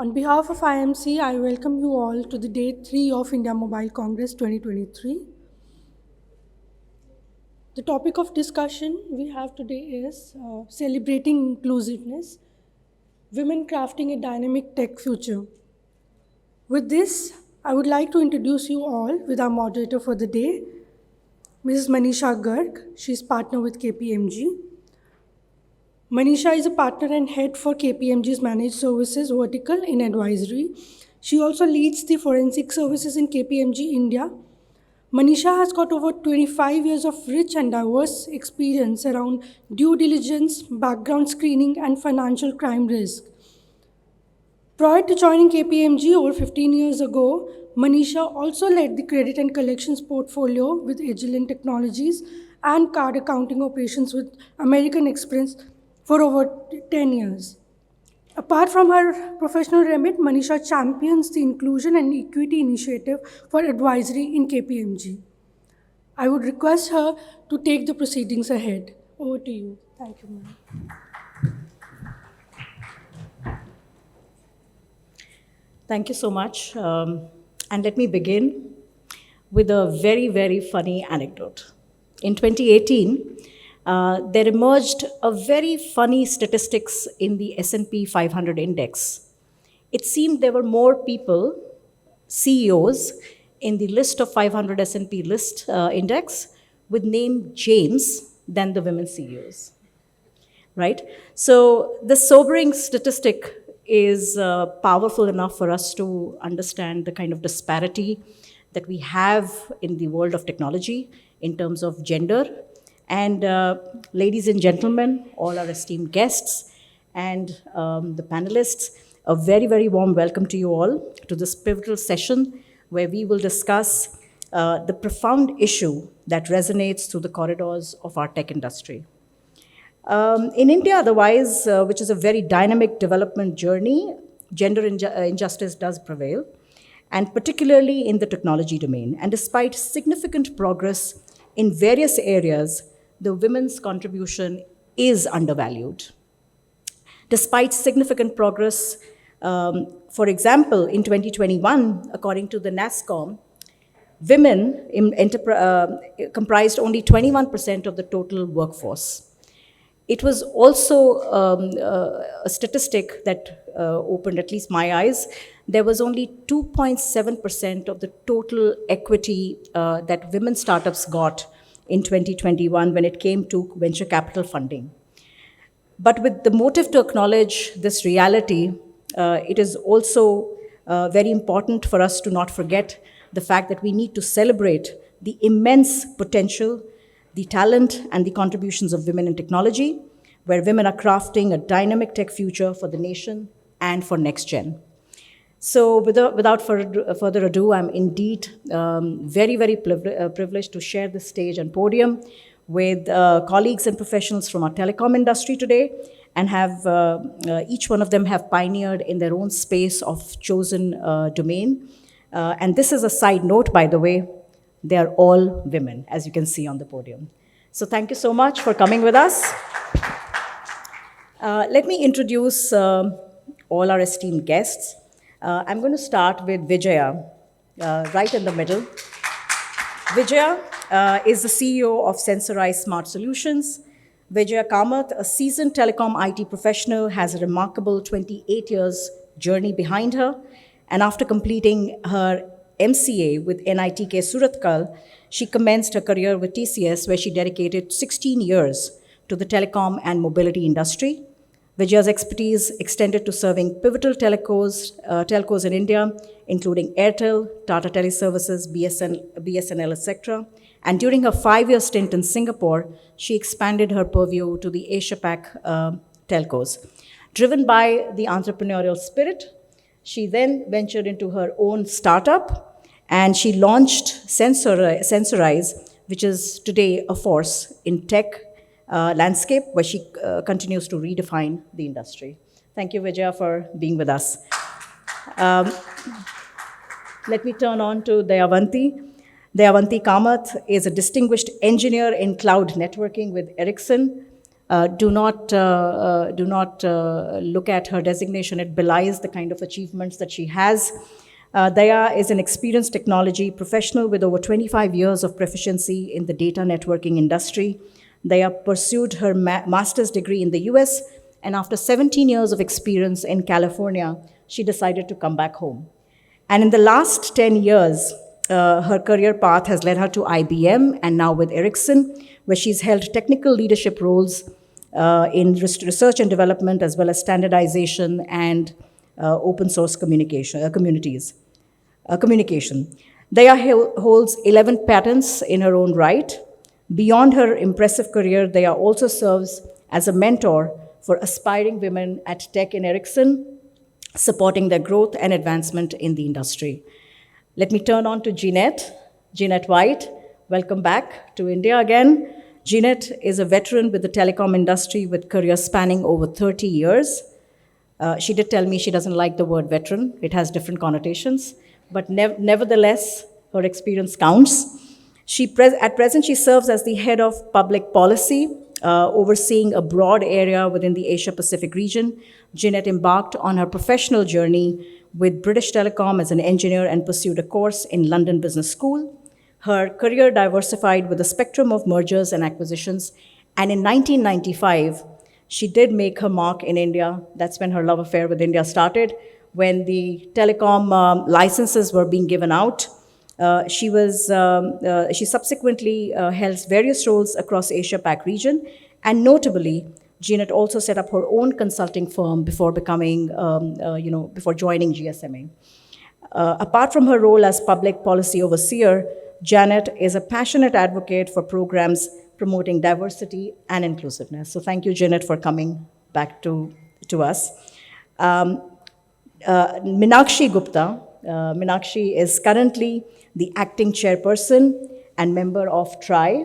On behalf of IMC, I welcome you all to the Day 3 of India Mobile Congress 2023. The topic of discussion we have today is celebrating inclusiveness, women crafting a dynamic tech future. With this, I would like to introduce you all with our moderator for the day, Mrs. Manisha Garg. She's partner with KPMG. Manisha is a partner and head for KPMG's Managed Services vertical in advisory. She also leads the forensic services in KPMG India. Manisha has got over 25 years of rich and diverse experience around due diligence, background screening, and financial crime risk. Prior to joining KPMG over 15 years ago, Manisha also led the credit and collections portfolio with Agilent Technologies and card accounting operations with American Express for over 10 years. Apart from her professional remit, Manisha champions the inclusion and equity initiative for advisory in KPMG. I would request her to take the proceedings ahead. Over to you. Thank you, ma'am. Thank you so much. And let me begin with a very, very funny anecdote. In 2018, there emerged a very funny statistics in the S&P 500 index. It seemed there were more people, CEOs, in the list of 500 S&P list index with name James than the women CEOs, right? So the sobering statistic is powerful enough for us to understand the kind of disparity that we have in the world of technology in terms of gender. And ladies and gentlemen, all our esteemed guests and the panelists, a very, very warm welcome to you all to this pivotal session where we will discuss the profound issue that resonates through the corridors of our tech industry. In India, otherwise, which is a very dynamic development journey, gender injustice does prevail, and particularly in the technology domain. And despite significant progress in various areas, the women's contribution is undervalued. Despite significant progress, for example, in 2021, according to the NASSCOM, women comprised only 21% of the total workforce. It was also a statistic that opened at least my eyes. There was only 2.7% of the total equity that women startups got in 2021 when it came to venture capital funding. But with the motive to acknowledge this reality, it is also very important for us to not forget the fact that we need to celebrate the immense potential, the talent, and the contributions of women in technology, where women are crafting a dynamic tech future for the nation and for next gen. So without further ado, I'm indeed very, very privileged to share this stage and podium with colleagues and professionals from our telecom industry today, and have each one of them have pioneered in their own space of chosen domain. And this is a side note, by the way, they are all women, as you can see on the podium. So thank you so much for coming with us. Let me introduce all our esteemed guests. I'm going to start with Vijaya, right in the middle. Vijaya is the CEO of Sensorize Smart Solutions. Vijaya Kamath, a seasoned telecom IT professional, has a remarkable 28 years journey behind her. And after completing her MCA with NITK Surathkal, she commenced her career with TCS, where she dedicated 16 years to the telecom and mobility industry. Vijaya's expertise extended to serving pivotal telcos in India, including Airtel, Tata Teleservices, BSNL, etc. And during her 5-year stint in Singapore, she expanded her purview to the Asia-Pac telcos. Driven by the entrepreneurial spirit, she then ventured into her own startup, and she launched Sensorize, which is today a force in tech landscape, where she continues to redefine the industry. Thank you, Vijaya, for being with us. Let me turn on to Dayavanti. Dayavanti Kamath is a distinguished engineer in cloud networking with Ericsson. do not look at her designation. It belies the kind of achievements that she has. Daya is an experienced technology professional with over 25 years of proficiency in the data networking industry. Daya pursued her master's degree in the US, and after 17 years of experience in California, she decided to come back home. And in the last 10 years, her career path has led her to IBM and now with Ericsson, where she's held technical leadership roles in research and development, as well as standardization and open source communication. Daya holds 11 patents in her own right. Beyond her impressive career, Daya also serves as a mentor for aspiring women at Tech in Ericsson, supporting their growth and advancement in the industry. Let me turn on to Jeanette White. Welcome back to India again. Jeanette is a veteran with the telecom industry with career spanning over 30 years. She did tell me she doesn't like the word veteran. It has different connotations, but nevertheless, her experience counts. At present, she serves as the head of public policy, overseeing a broad area within the Asia-Pacific region. Jeanette embarked on her professional journey with British Telecom as an engineer and pursued a course in London Business School. Her career diversified with a spectrum of mergers and acquisitions, and in 1995, she did make her mark in India. That's when her love affair with India started, when the telecom licenses were being given out. She subsequently held various roles across Asia-Pac region, and notably, Jeanette also set up her own consulting firm before before joining GSMA. Apart from her role as public policy overseer, Janet is a passionate advocate for programs promoting diversity and inclusiveness. So thank you, Janet, for coming back to us. Meenakshi Gupta. Meenakshi is currently the acting chairperson and member of TRI.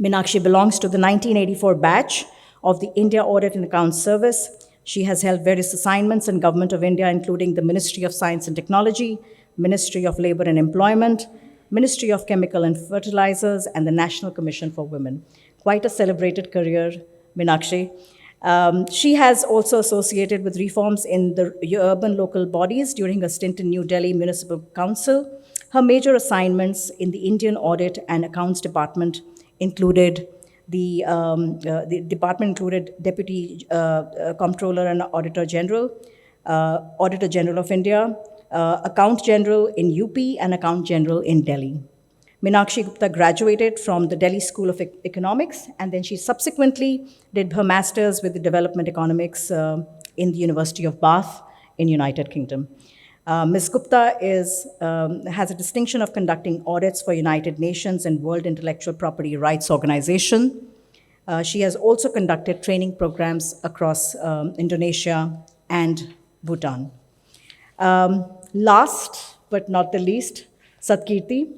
Meenakshi belongs to the 1984 batch of the India Audit and Accounts Service. She has held various assignments in Government of India, including the Ministry of Science and Technology, Ministry of Labor and Employment, Ministry of Chemical and Fertilizers, and the National Commission for Women. Quite a celebrated career, Meenakshi. She has also associated with reforms in the urban local bodies during her stint in New Delhi Municipal Council. Her major assignments in the Indian Audit and Accounts Department included the department included Deputy Comptroller and Auditor General, Auditor General of India, Account General in UP, and Account General in Delhi. Meenakshi Gupta graduated from the Delhi School of Economics, and then she subsequently did her master's with the Development Economics in the University of Bath in United Kingdom. Ms. Gupta has a distinction of conducting audits for United Nations and World Intellectual Property Rights Organization. She has also conducted training programs across Indonesia and Bhutan. Last but not the least, Satkirti.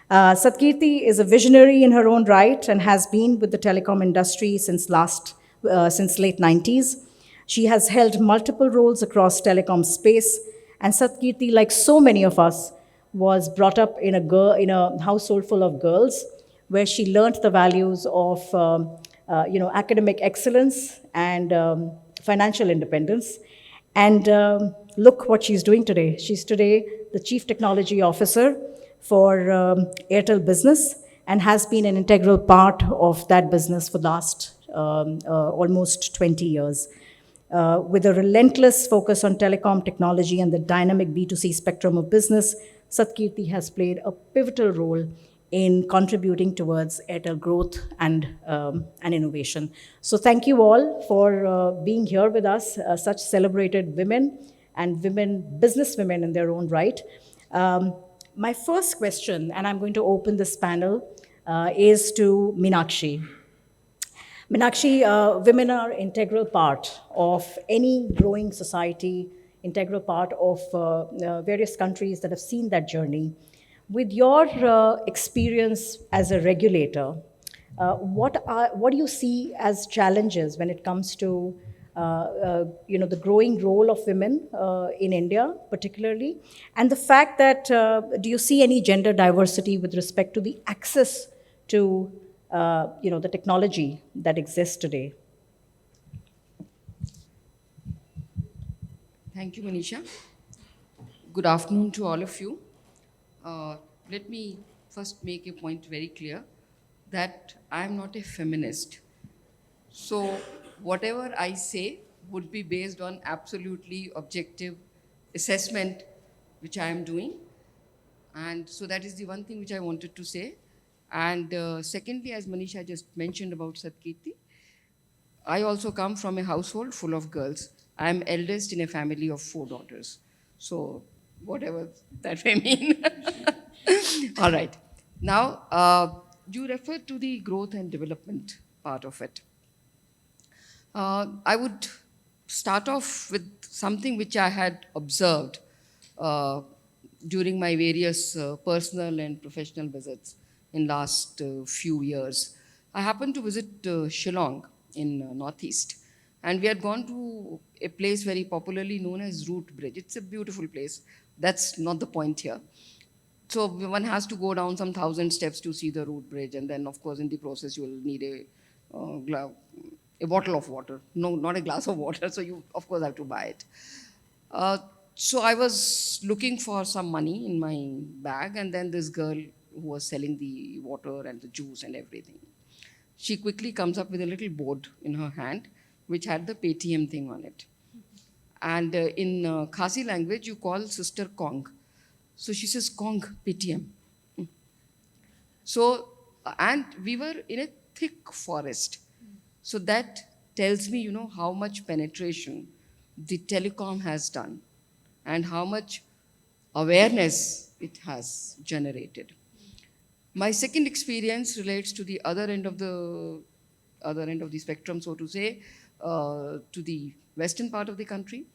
Satkirti is a visionary in her own right and has been with the telecom industry since late 90s. She has held multiple roles across telecom space, and Satkirti, like so many of us, was brought up in a household full of girls, where she learned the values of academic excellence and financial independence. And look what she's doing today. She's today the Chief Technology Officer for Airtel Business and has been an integral part of that business for the last almost 20 years. With a relentless focus on telecom technology and the dynamic B2C spectrum of business, Satkirti has played a pivotal role in contributing towards Airtel growth and innovation. So thank you all for being here with us, such celebrated women and business women in their own right. My first question, and I'm going to open this panel, is to Meenakshi. Meenakshi, women are integral part of any growing society, integral part of various countries that have seen that journey. With your experience as a regulator, what do you see as challenges when it comes to the growing role of women in India, particularly, and the fact that do you see any gender diversity with respect to the access to the technology that exists today. Thank you, Manisha. Good afternoon to all of you. Uh, Let me first make a point very clear that I am not a feminist. So, whatever I say would be based on absolutely objective assessment which I am doing. And so, that is the one thing which I wanted to say. And secondly, as Manisha just mentioned about Satkirti, I also come from a household full of girls. I am eldest in a family of 4 daughters. So, whatever that may mean. All right. Now, you referred to the growth and development part of it. I would start off with something which I had observed uh, during my various personal and professional visits in last few years. I happened to visit Shillong in Northeast, and we had gone to a place very popularly known as Root Bridge. It's a beautiful place. That's not the point here. So one has to go down some 1,000 steps to see the root bridge, and then of course in the process you will need a bottle of water. No, not a glass of water. So you of course have to buy it. Uh, so I was looking for some money in my bag, and then this girl who was selling the water and the juice and everything, she quickly comes up with a little board in her hand which had the Paytm thing on it. And in Khasi language, you call sister Kong. So she says, Kong, Paytm. So, and we were in a thick forest. So that tells me, how much penetration the telecom has done and how much awareness it has generated. My second experience relates to the other end of the spectrum, so to say, to the western part of the country.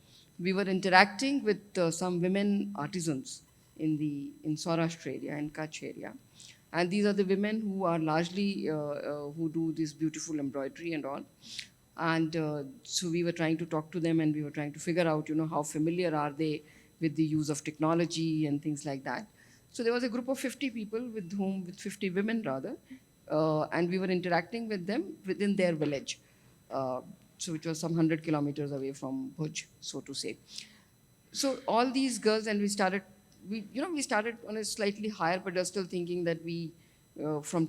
We were interacting with some women artisans in Saurashtra area, in Kutch area, and these are the women who are largely who do this beautiful embroidery and all. And so we were trying to talk to them, and we were trying to figure out, how familiar are they with the use of technology and things like that. So there was a group of 50 people with 50 women rather, and we were interacting with them within their village. So it was some 100 kilometers away from Bhuj, so to say. So all these girls, and we started on a slightly higher pedestal, thinking that from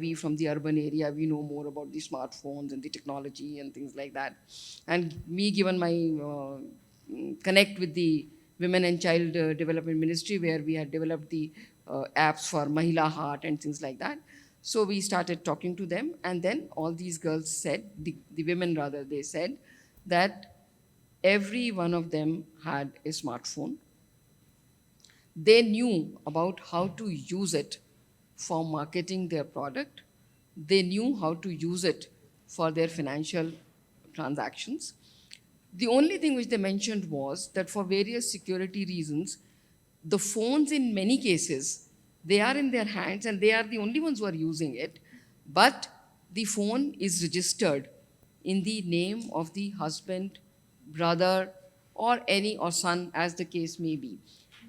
we from the urban area, we know more about the smartphones and the technology and things like that. And me, given my connect with the Women and Child Development Ministry, where we had developed the apps for Mahila Heart and things like that. So we started talking to them, and then all these girls said, the women rather, they said that every one of them had a smartphone. They knew about how to use it for marketing their product. They knew how to use it for their financial transactions. The only thing which they mentioned was that for various security reasons, the phones in many cases, they are in their hands and they are the only ones who are using it, but the phone is registered in the name of the husband, brother, or son, as the case may be.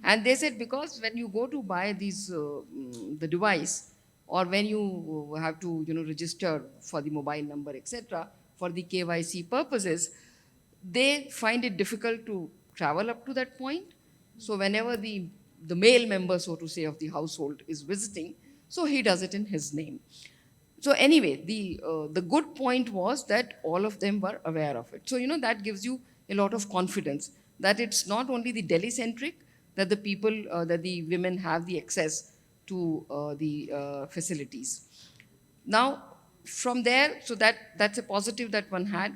And they said, because when you go to buy the device, or when you have to register for the mobile number, etc., for the KYC purposes, they find it difficult to travel up to that point. So whenever the male member, so to say, of the household is visiting, so he does it in his name. So anyway, the good point was that all of them were aware of it. So that gives you a lot of confidence that it's not only the Delhi centric, that the people, that the women have the access to the facilities. Now, from there, so that's a positive that one had.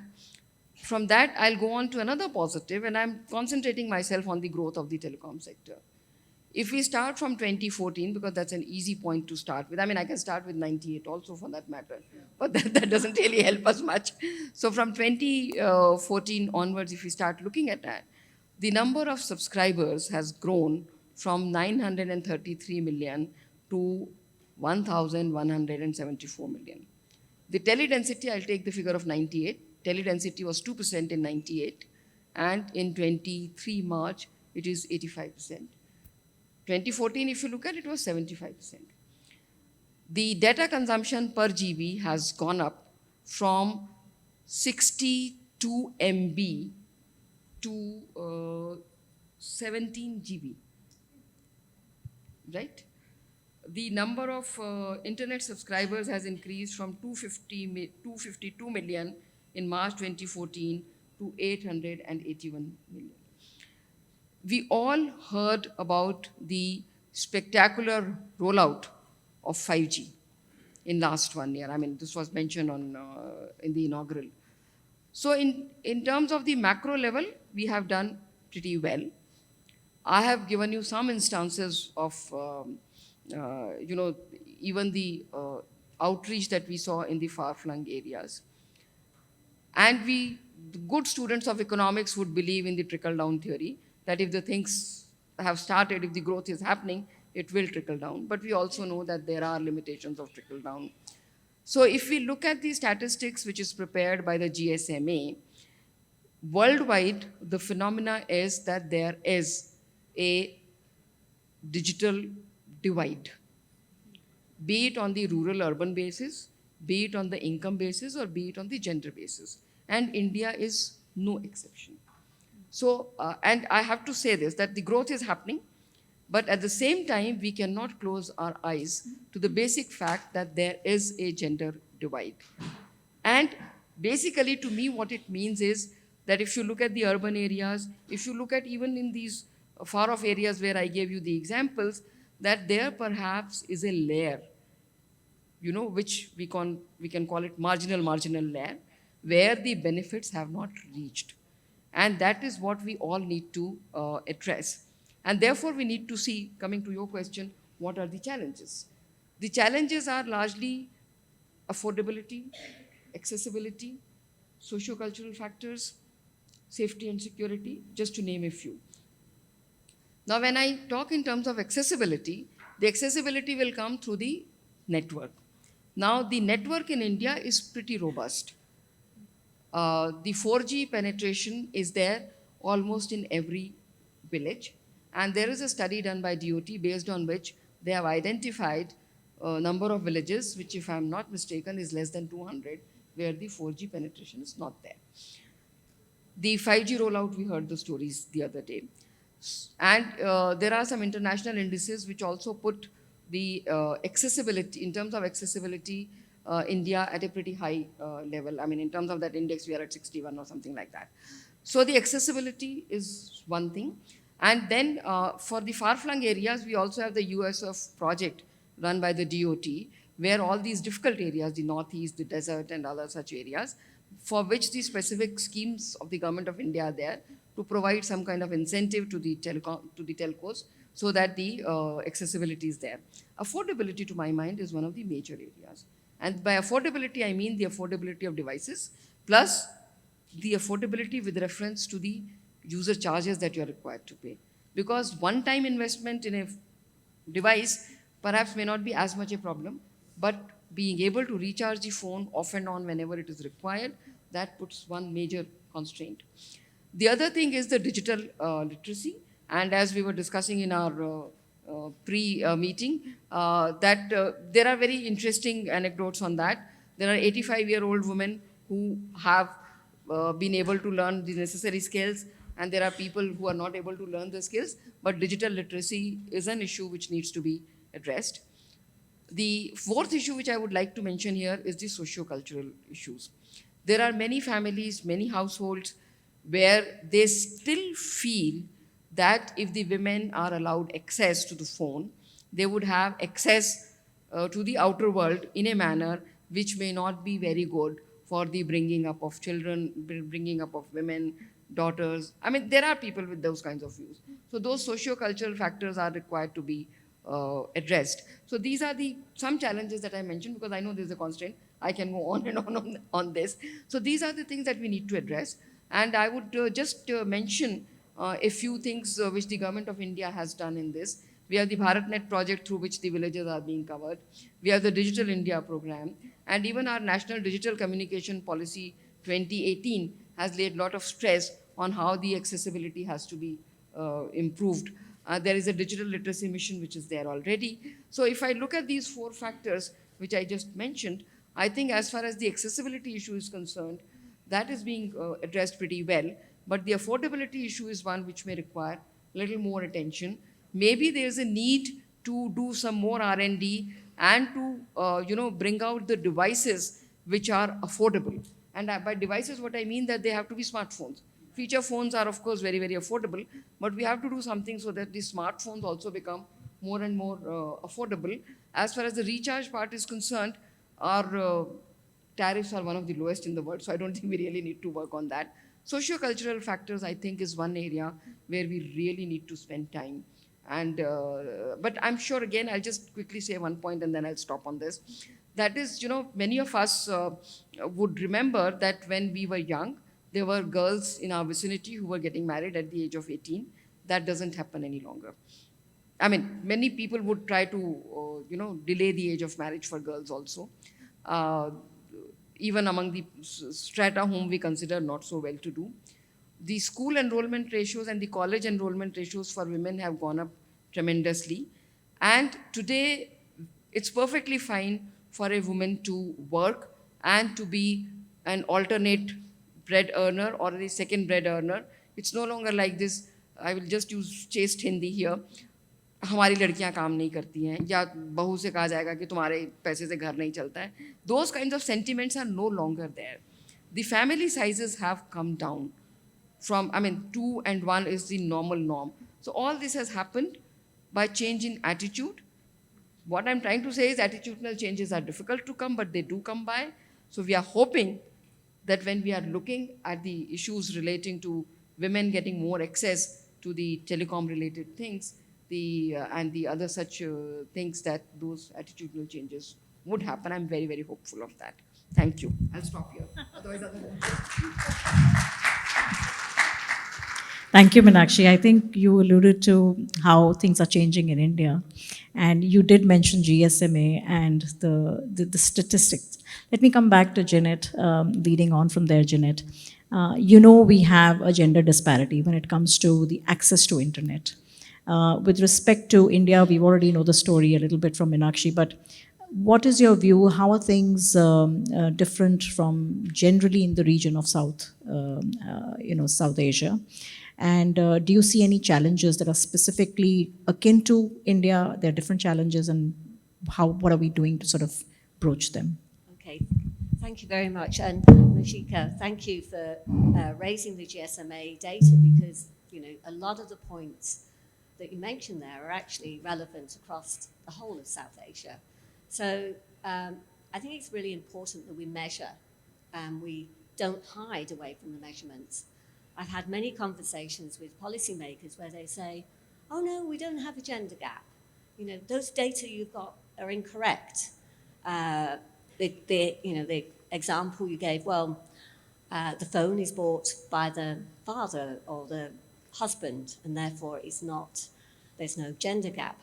From that, I'll go on to another positive, and I'm concentrating myself on the growth of the telecom sector. If we start from 2014, because that's an easy point to start with. I mean, I can start with 98 also for that matter, but that doesn't really help us much. So from 2014 onwards, if we start looking at that, the number of subscribers has grown from 933 million to 1,174 million. The tele-density, I'll take the figure of 98. Tele-density was 2% in 98, and in 23 March, it is 85%. 2014, if you look at it, was 75%. The data consumption per GB has gone up from 62 MB to 17 GB, right? The number of internet subscribers has increased from 252 million in March 2014 to 881 million. We all heard about the spectacular rollout of 5G in last 1 year. I mean, this was mentioned in the inaugural. So in terms of the macro level, we have done pretty well. I have given you some instances of, even the outreach that we saw in the far-flung areas. And the good students of economics would believe in the trickle-down theory, that if the things have started, if the growth is happening, it will trickle down. But we also know that there are limitations of trickle down. So if we look at the statistics which is prepared by the GSMA, worldwide, the phenomena is that there is a digital divide, be it on the rural-urban basis, be it on the income basis, or be it on the gender basis. And India is no exception. So, and I have to say this, that the growth is happening, but at the same time, we cannot close our eyes to the basic fact that there is a gender divide. And basically, to me, what it means is that if you look at the urban areas, if you look at even in these far-off areas where I gave you the examples, that there perhaps is a layer, which we can call it marginal layer, where the benefits have not reached. And that is what we all need to address. And therefore, we need to see, coming to your question, what are the challenges? The challenges are largely affordability, accessibility, socio-cultural factors, safety and security, just to name a few. Now, when I talk in terms of accessibility, the accessibility will come through the network. Now, the network in India is pretty robust. The 4G penetration is there almost in every village. And there is a study done by DOT based on which they have identified a number of villages, which, if I'm not mistaken, is less than 200, where the 4G penetration is not there. The 5G rollout, we heard the stories the other day. And there are some international indices which also put the accessibility, in terms of accessibility, India at a pretty high level. I mean, in terms of that index, we are at 61 or something like that. So the accessibility is one thing. And then for the far-flung areas, we also have the USF project run by the DOT, where all these difficult areas, the northeast, the desert, and other such areas, for which the specific schemes of the government of India are there to provide some kind of incentive to the telcos so that the accessibility is there. Affordability, to my mind, is one of the major areas. And by affordability, I mean the affordability of devices, plus the affordability with reference to the user charges that you are required to pay. Because one-time investment in a device perhaps may not be as much a problem, but being able to recharge the phone off and on whenever it is required, that puts one major constraint. The other thing is the digital literacy. And as we were discussing in our pre-meeting, that there are very interesting anecdotes on that. There are 85-year-old women who have been able to learn the necessary skills, and there are people who are not able to learn the skills, but digital literacy is an issue which needs to be addressed. The fourth issue which I would like to mention here is the socio-cultural issues. There are many families, many households where they still feel that if the women are allowed access to the phone, they would have access to the outer world in a manner which may not be very good for the bringing up of children, bringing up of women, daughters. I mean, there are people with those kinds of views. So those socio-cultural factors are required to be addressed. So these are some challenges that I mentioned, because I know there's a constraint. I can go on and on this. So these are the things that we need to address. And I would just mention a few things which the government of India has done in this. We have the BharatNet project through which the villages are being covered. We have the Digital India program. And even our National Digital Communication Policy 2018 has laid a lot of stress on how the accessibility has to be improved. There is a digital literacy mission which is there already. So if I look at these 4 factors which I just mentioned, I think as far as the accessibility issue is concerned, that is being addressed pretty well. But the affordability issue is one which may require a little more attention. Maybe there is a need to do some more R&D and to bring out the devices which are affordable. And by devices, what I mean that they have to be smartphones. Feature phones are, of course, very, very affordable, but we have to do something so that the smartphones also become more and more affordable. As far as the recharge part is concerned, our tariffs are one of the lowest in the world, so I don't think we really need to work on that. Socio-cultural factors, I think, is one area where we really need to spend time. And but I'm sure, again, I'll just quickly say one point and then I'll stop on this. That is, many of us would remember that when we were young, there were girls in our vicinity who were getting married at the age of 18. That doesn't happen any longer. I mean, many people would try to, delay the age of marriage for girls also. Even among the strata whom we consider not so well to do. The school enrollment ratios and the college enrollment ratios for women have gone up tremendously. And today, it's perfectly fine for a woman to work and to be an alternate bread earner or a second bread earner. It's no longer like this. I will just use chaste Hindi here. हमारी लड़कियां काम नहीं करती हैं या बहू से कहा जाएगा कि तुम्हारे पैसे से घर नहीं चलता है. Those kinds of sentiments are no longer there. The family sizes have come down from, 2 and 1 is the normal norm. So all this has happened by change in attitude. What I'm trying to say is attitudinal changes are difficult to come, but they do come by. So we are hoping that when we are looking at the issues relating to women getting more access to the telecom related things, and the other such things, that those attitudinal changes would happen. I'm very, very hopeful of that. Thank you. I'll stop here. Otherwise, Thank you, Meenakshi. I think you alluded to how things are changing in India, and you did mention GSMA and the statistics. Let me come back to Jeanette, leading on from there, Jeanette. We have a gender disparity when it comes to the access to internet. With respect to India, we already know the story a little bit from Meenakshi, but what is your view? How are things different from generally in the region of South Asia? And do you see any challenges that are specifically akin to India? There are different challenges, and what are we doing to sort of broach them? Okay, thank you very much. And Nashika, thank you for raising the GSMA data, because a lot of the points that you mentioned there are actually relevant across the whole of South Asia. So I think it's really important that we measure and we don't hide away from the measurements. I've had many conversations with policymakers where they say, oh no, we don't have a gender gap. Those data you've got are incorrect. The example you gave, well, the phone is bought by the father or the husband, and therefore there's no gender gap.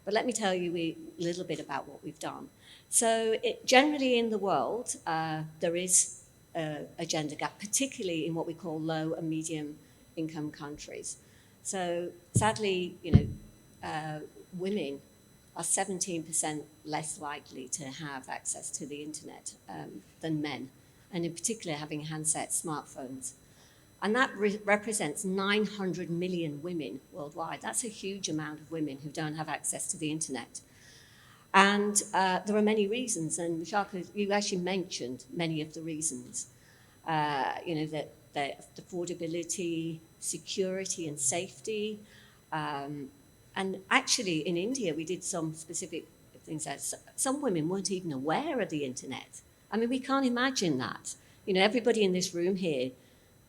But let me tell you a little bit about what we've done. So generally in the world, there is a gender gap, particularly in what we call low and medium income countries. So sadly, women are 17% less likely to have access to the internet than men, and in particular having handsets, smartphones. And that represents 900 million women worldwide. That's a huge amount of women who don't have access to the internet. And there are many reasons, and Vishaka, you actually mentioned many of the reasons. That affordability, security and safety. And actually in India, we did some specific things that some women weren't even aware of the internet. We can't imagine that. Everybody in this room here,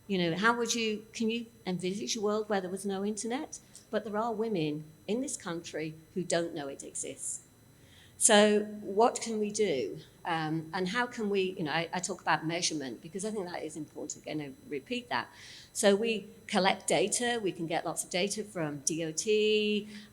can you envisage a world where there was no internet? But there are women in this country who don't know it exists. So what can we do? And how can we, I talk about measurement because I think that is important. Again, I repeat that. So we collect data, we can get lots of data from DOT,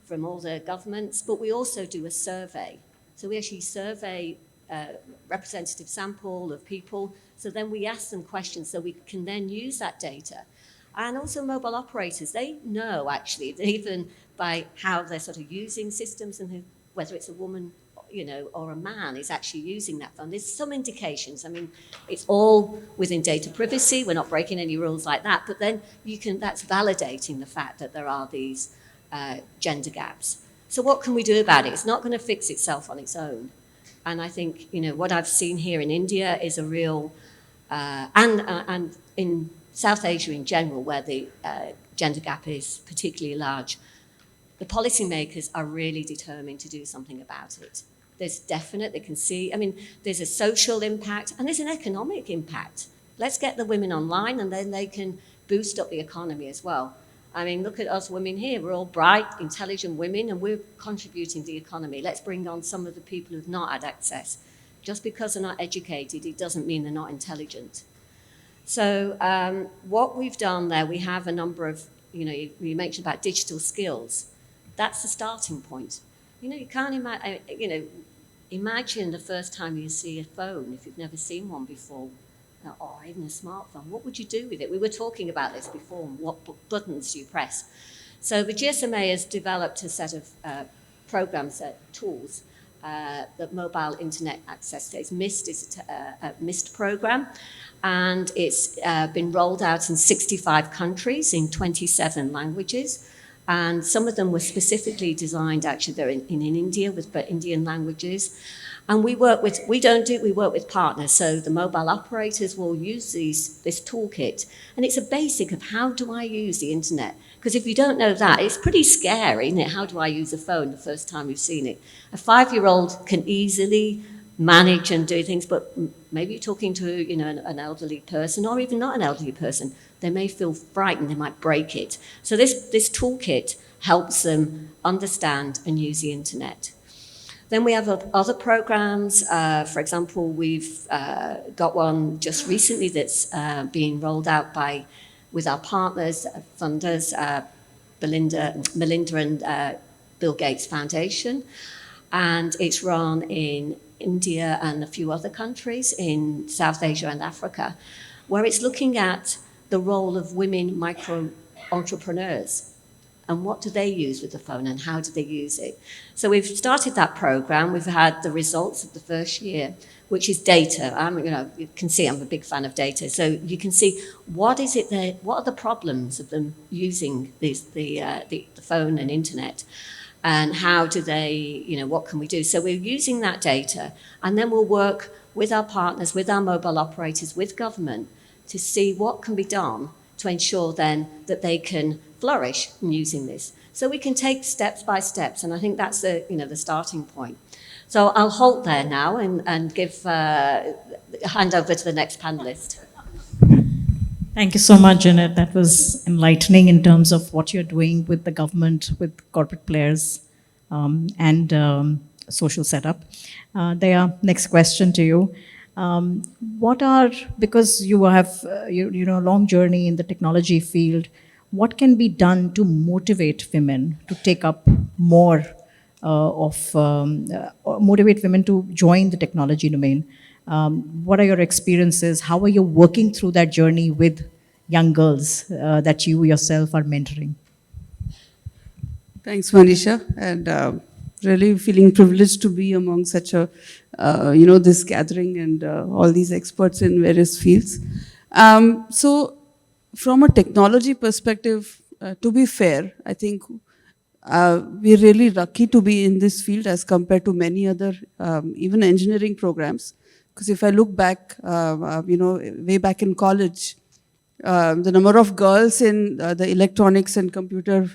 from all the governments, but we also do a survey. So we actually survey a representative sample of people. So then we ask them questions so we can then use that data. And also mobile operators, they know actually, even by how they're sort of using systems and whether it's a woman, or a man is actually using that phone. There's some indications. I mean, it's all within data privacy. We're not breaking any rules like that. But then that's validating the fact that there are these gender gaps. So what can we do about it? It's not going to fix itself on its own. And I think, what I've seen here in India is a real, and in South Asia in general, where the gender gap is particularly large, the policymakers are really determined to do something about it. There's they can see, there's a social impact and there's an economic impact. Let's get the women online and then they can boost up the economy as well. Look at us women here. We're all bright, intelligent women and we're contributing to the economy. Let's bring on some of the people who've not had access. Just because they're not educated, it doesn't mean they're not intelligent. So what we've done there, we have a number of, you mentioned about digital skills. That's the starting point. You can't imagine the first time you see a phone, if you've never seen one before, or even a smartphone, what would you do with it? We were talking about this before, what buttons do you press? So the GSMA has developed a set of programs, tools, that mobile internet access. It's MIST is a MIST program, and it's been rolled out in 65 countries in 27 languages. And some of them were specifically designed, actually, they're in India with Indian languages. And we work with partners. So the mobile operators will use this toolkit. And it's a basic of how do I use the internet? Because if you don't know that, it's pretty scary, isn't it? How do I use a phone the first time you've seen it? A 5-year-old can easily manage and do things, but maybe you're talking to an elderly person or even not an elderly person. They may feel frightened, they might break it. So this toolkit helps them understand and use the internet. Then we have other programs. For example, we've got one just recently that's being rolled out with our partners, funders, Melinda and Bill Gates Foundation. And it's run in India and a few other countries in South Asia and Africa, where it's looking at the role of women micro-entrepreneurs and what do they use with the phone and how do they use it. So we've started that program. We've had the results of the first year, which is data. You can see I'm a big fan of data. So you can see what are the problems of them using the phone and internet. And how do they, what can we do? So we're using that data, and then we'll work with our partners, with our mobile operators, with government, to see what can be done to ensure then that they can flourish in using this. So we can take steps by steps, and I think that's the starting point. So I'll halt there now and hand over to the next panelist. Thank you so much, Janet. That was enlightening in terms of what you're doing with the government, with corporate players, and social setup. Next question to you. Because you have a long journey in the technology field, what can be done to motivate women to take up more motivate women to join the technology domain? What are your experiences? How are you working through that journey with young girls that you yourself are mentoring? Thanks, Manisha, and really feeling privileged to be among such a, this gathering and all these experts in various fields. So from a technology perspective, to be fair, I think we're really lucky to be in this field as compared to many other, even engineering programs. Because if I look back, way back in college, the number of girls in the electronics and computer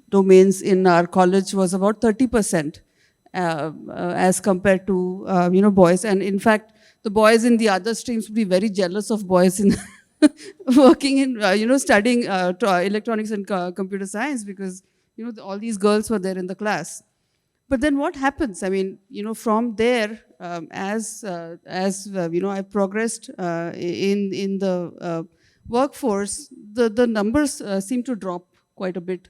domains in our college was about 30% as compared to, boys. And in fact, the boys in the other streams would be very jealous of boys in working in, studying electronics and computer science because, all these girls were there in the class. But then what happens? From there, as I progressed in the workforce, the numbers seem to drop quite a bit.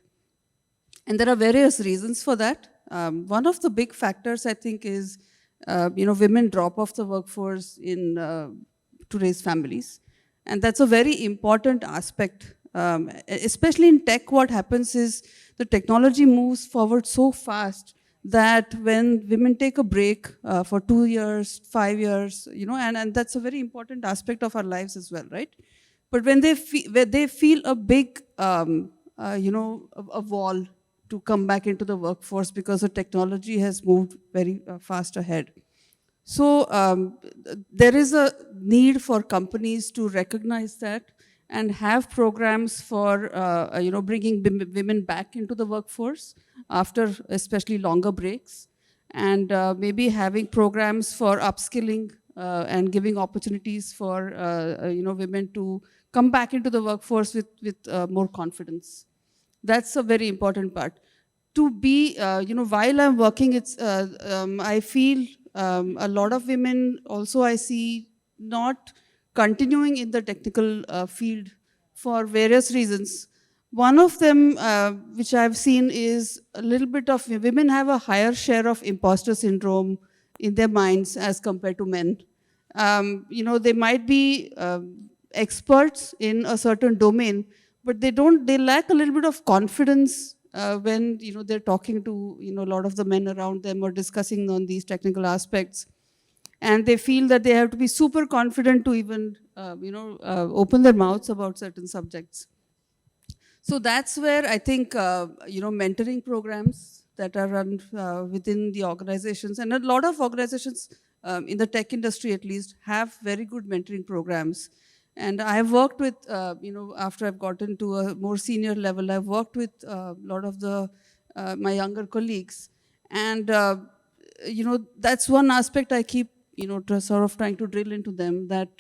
And there are various reasons for that. One of the big factors, I think, is, women drop off the workforce to raise families. And that's a very important aspect especially in tech, what happens is the technology moves forward so fast that when women take a break for 2 years, 5 years, and that's a very important aspect of our lives as well, right? But when they feel a big, a wall to come back into the workforce because the technology has moved very fast ahead. So there is a need for companies to recognize that and have programs for bringing women back into the workforce after especially longer breaks, and maybe having programs for upskilling and giving opportunities for women to come back into the workforce with more confidence. That's a very important part. To be, while I'm working, I feel a lot of women also I see not continuing in the technical field for various reasons. One of them, which I've seen, is a little bit of women have a higher share of imposter syndrome in their minds as compared to men. They might be experts in a certain domain, but they lack a little bit of confidence when they're talking to a lot of the men around them or discussing on these technical aspects, and they feel that they have to be super confident to even open their mouths about certain subjects. So that's where I think mentoring programs that are run within the organizations, and a lot of organizations in the tech industry at least have very good mentoring programs. And I've worked with, after I've gotten to a more senior level, I've worked with a lot of my younger colleagues. And, that's one aspect I keep, sort of trying to drill into them, that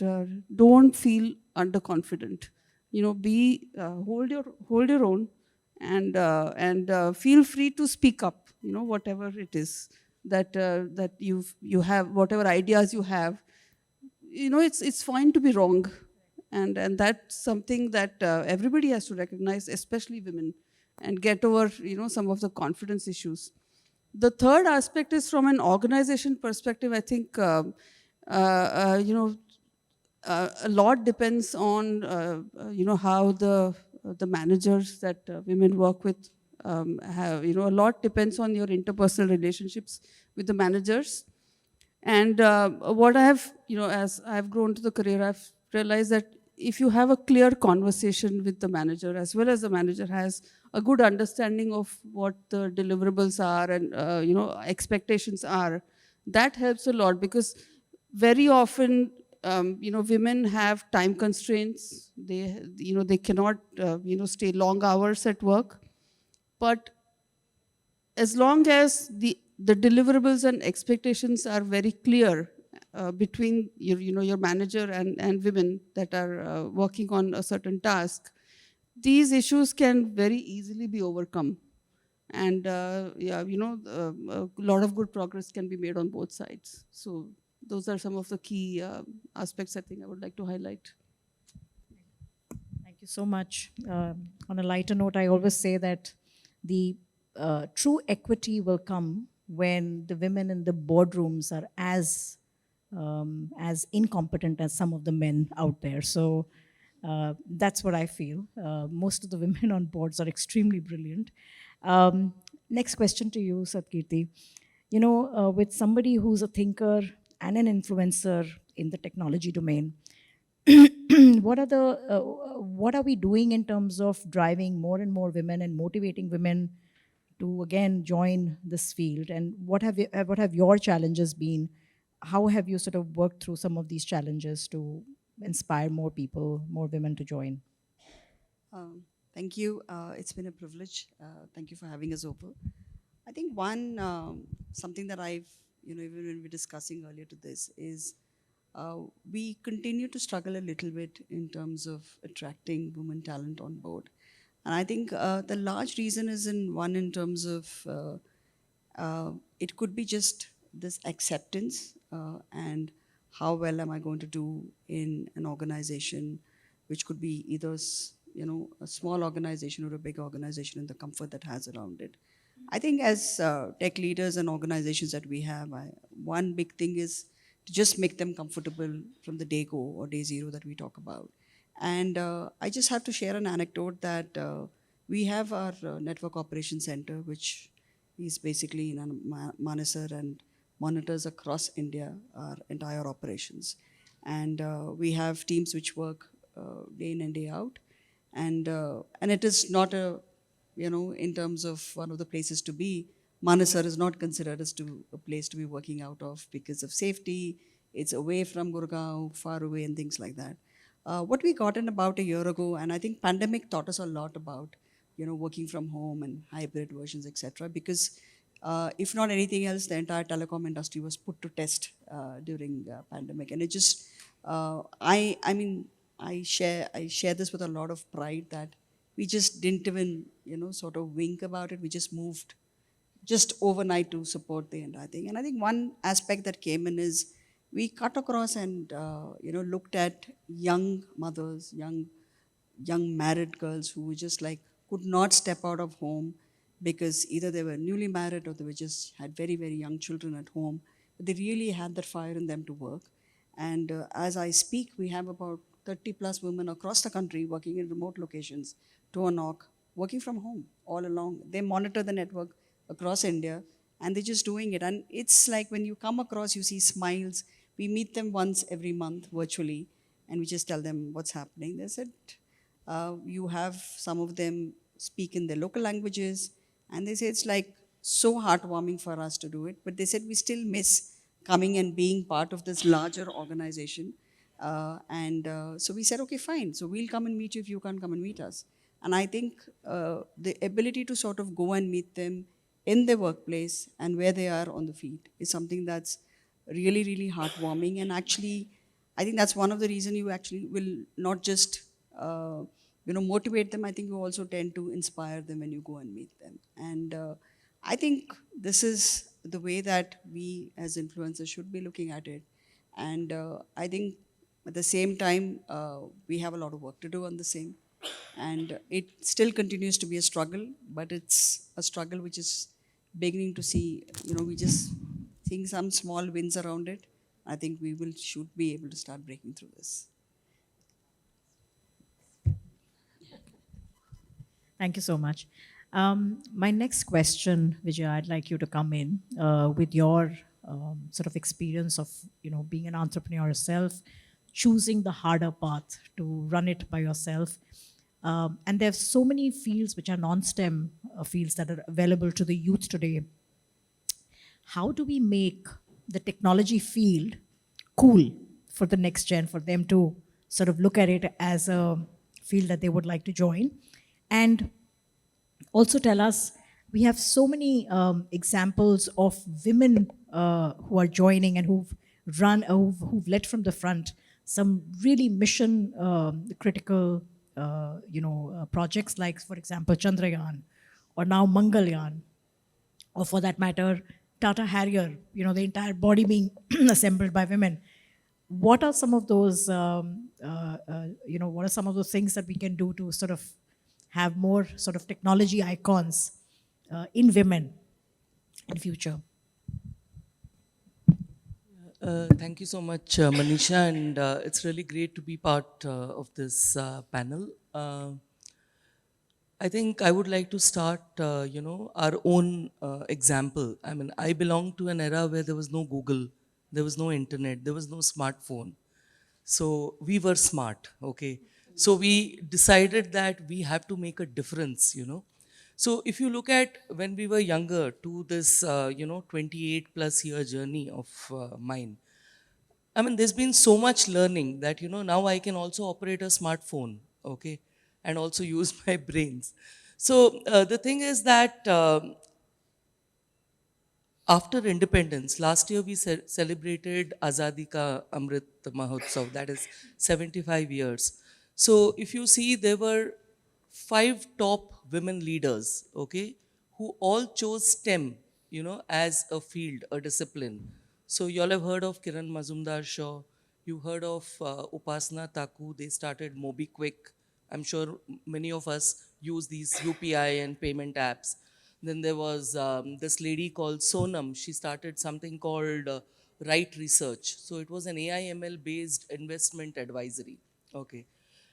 don't feel underconfident. Hold your own, and feel free to speak up, whatever it is that you have, whatever ideas you have. It's fine to be wrong. And that's something that everybody has to recognize, especially women, and get over, some of the confidence issues. The third aspect is from an organization perspective. I think, a lot depends on, how the managers that women work with have, a lot depends on your interpersonal relationships with the managers. And what I have, as I've grown to the career, I've realized that if you have a clear conversation with the manager, as well as the manager has a good understanding of what the deliverables are and expectations are, that helps a lot. Because very often, women have time constraints. They cannot stay long hours at work. But as long as the deliverables and expectations are very clear between your manager and women that are working on a certain task, these issues can very easily be overcome. And a lot of good progress can be made on both sides. So those are some of the key aspects I think I would like to highlight. Thank you so much. On a lighter note, I always say that the true equity will come when the women in the boardrooms are as incompetent as some of the men out there. So that's what I feel. Most of the women on boards are extremely brilliant. Next question to you, Satkirti. With somebody who's a thinker and an influencer in the technology domain, what are we doing in terms of driving more and more women and motivating women to again join this field? And what have your challenges been? How have you sort of worked through some of these challenges to inspire more people, more women to join? Thank you. It's been a privilege. Thank you for having us over. I think something that I've, even when we were discussing earlier to this, is we continue to struggle a little bit in terms of attracting women talent on board. And I think the large reason is in terms of it could be just this acceptance and how well am I going to do in an organization, which could be either a small organization or a big organization, and the comfort that has around it. I think as tech leaders and organizations that we have, one big thing is to just make them comfortable from the day go or day zero that we talk about. And I just have to share an anecdote that we have our network operations center, which is basically in Manesar and monitors across India our entire operations. And we have teams which work day in and day out. And it is not a, in terms of one of the places to be, Manesar is not considered as to a place to be working out of because of safety. It's away from Gurgaon, far away, and things like that. What we got in about a year ago, and I think pandemic taught us a lot about, working from home and hybrid versions, etc. Because if not anything else, the entire telecom industry was put to test during pandemic, and it just, I mean, I share this with a lot of pride that we just didn't even, sort of wink about it. We just moved just overnight to support the entire thing. And I think one aspect that came in is we cut across and looked at young mothers, young married girls who were just like could not step out of home because either they were newly married or they were just had very very young children at home. But they really had that fire in them to work. And as I speak, we have about 30 plus women across the country working in remote locations, to a knock, working from home all along. They monitor the network across India and they're just doing it. And it's like when you come across, you see smiles. We meet them once every month virtually and we just tell them what's happening. They said, you have some of them speak in their local languages, and they say it's like so heartwarming for us to do it. But they said we still miss coming and being part of this larger organization. And so we said, okay, fine. So we'll come and meet you if you can't come and meet us. And I think the ability to sort of go and meet them in their workplace and where they are on the field is something that's really, really heartwarming. And actually, I think that's one of the reasons you actually will not just motivate them. I think you also tend to inspire them when you go and meet them. And I think this is the way that we as influencers should be looking at it. And I think at the same time, we have a lot of work to do on the same. And it still continues to be a struggle, but it's a struggle which is beginning to see, we just seeing some small wins around it. I think we should be able to start breaking through this. Thank you so much. My next question, Vijay, I'd like you to come in with your sort of experience of being an entrepreneur yourself, choosing the harder path to run it by yourself. And there's so many fields which are non-STEM fields that are available to the youth today. How do we make the technology field cool for the next gen, for them to sort of look at it as a field that they would like to join? And also tell us, we have so many examples of women who are joining and who've led from the front some really mission critical projects like, for example, Chandrayaan, or now Mangalyaan, or for that matter, Tata Harrier, the entire body being assembled by women. What are some of those, what are some of those things that we can do to sort of have more sort of technology icons in women in future? Thank you so much, Manisha, and it's really great to be part of this panel. I think I would like to start, our own example. I mean, I belong to an era where there was no Google, there was no internet, there was no smartphone. So we were smart, okay? So we decided that we have to make a difference. So if you look at when we were younger to this, 28 plus year journey of mine, I mean, there's been so much learning that, now I can also operate a smartphone, okay, and also use my brains. So the thing is that after independence, last year we celebrated Azadi Ka Amrit Mahotsav, that is 75 years. So if you see, there were 5 top women leaders, okay, who all chose STEM, as a field, a discipline. So you all have heard of Kiran Mazumdar Shaw, you heard of Upasana Taku, they started MobiQuick. I'm sure many of us use these UPI and payment apps. Then there was this lady called Sonam. She started something called Right Research. So it was an AI/ML based investment advisory. Okay.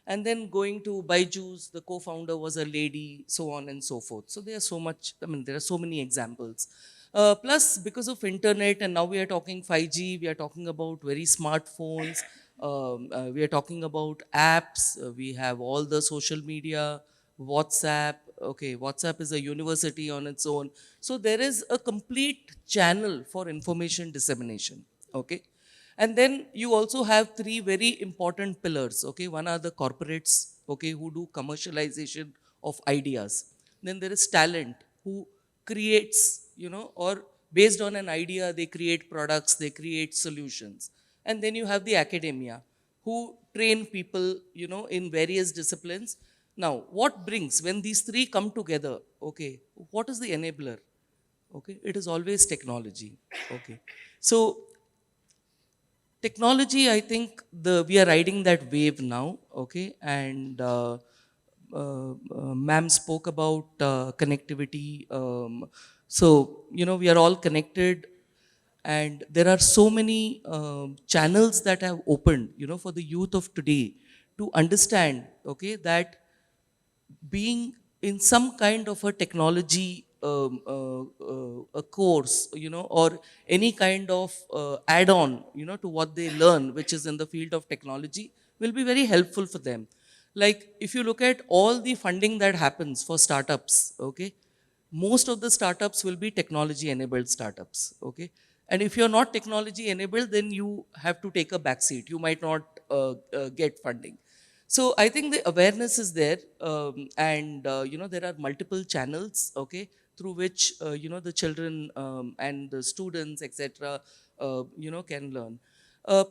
And then going to Byju's, the co-founder was a lady, so on and so forth. So there are so much, I mean, there are so many examples. Plus, because of internet, and now we are talking 5G, we are talking about very smartphones, we are talking about apps, we have all the social media, WhatsApp. Okay, WhatsApp is a university on its own. So there is a complete channel for information dissemination. Okay. And then you also have three very important pillars. Okay, one are the corporates, okay, who do commercialization of ideas. Then there is talent, who creates, or based on an idea, they create products, they create solutions. And then you have the academia, who train people, in various disciplines. Now, what brings, when these three come together, okay, what is the enabler? Okay, it is always technology. Okay. So technology, I think we are riding that wave now. Okay. And ma'am spoke about connectivity. So we are all connected, and there are so many channels that have opened, for the youth of today to understand, okay, that being in some kind of a technology a course, or any kind of add-on, to what they learn, which is in the field of technology, will be very helpful for them. Like if you look at all the funding that happens for startups, okay, most of the startups will be technology enabled startups. Okay. And if you're not technology enabled, then you have to take a back seat. You might not get funding. So I think the awareness is there, and there are multiple channels, okay, through which the children and the students, etc., can learn.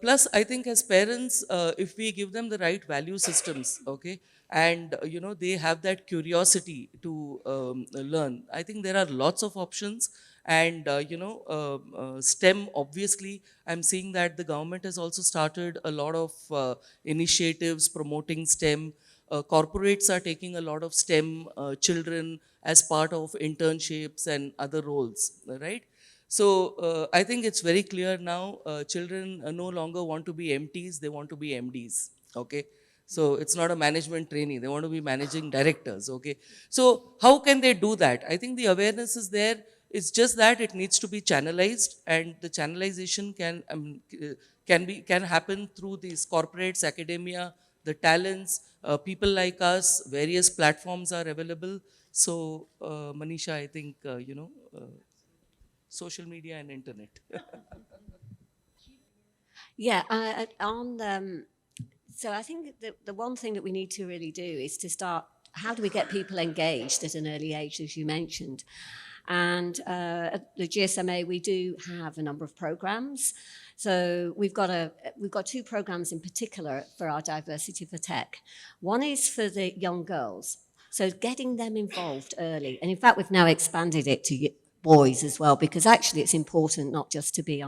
Plus, I think as parents, if we give them the right value systems, okay, and they have that curiosity to learn, I think there are lots of options. And STEM, obviously, I'm seeing that the government has also started a lot of initiatives promoting STEM. Corporates are taking a lot of STEM children as part of internships and other roles, right? So I think it's very clear now, children no longer want to be MTs, they want to be MDs, okay? So it's not a management trainee, they want to be managing directors, okay? So how can they do that? I think the awareness is there. It's just that it needs to be channelized, and the channelization can happen through these corporates, academia, the talents, people like us. Various platforms are available. So Manisha, I think social media and internet. Yeah, so I think the one thing that we need to really do is to start, how do we get people engaged at an early age, as you mentioned? And at the GSMA, we do have a number of programs. So we've got two programs in particular for our Diversity for Tech. One is for the young girls, so getting them involved early. And in fact, we've now expanded it to boys as well, because actually it's important not just to be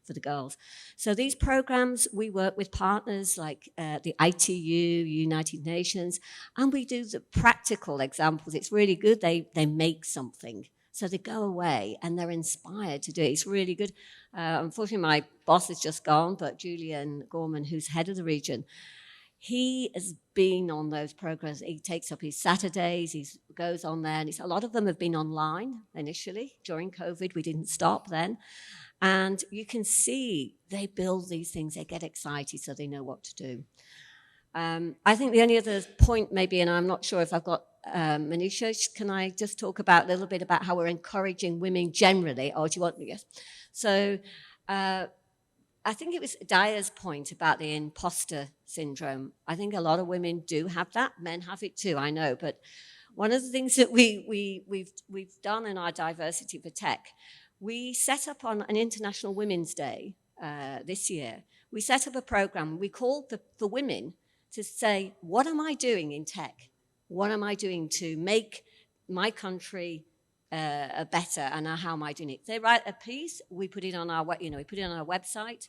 for the girls. So these programs, we work with partners like the ITU, United Nations, and we do the practical examples. It's really good. They make something. So they go away and they're inspired to do it. It's really good. Unfortunately, my boss has just gone, but Julian Gorman, who's head of the region, he has been on those programs. He takes up his Saturdays, he goes on there, and a lot of them have been online initially. During COVID, we didn't stop then. And you can see they build these things, they get excited, so they know what to do. I think the only other point maybe, and I'm not sure if I've got Manisha, can I just talk about a little bit about how we're encouraging women generally, or do you want, yes? So I think it was Daya's point about the imposter syndrome. I think a lot of women do have that. Men have it too, I know. But one of the things that we've done in our Diversity for Tech, we set up on an International Women's Day this year. We set up a program. We called for women to say, what am I doing in tech? What am I doing to make my country better, and how am I doing it? They write a piece, we put it on our website.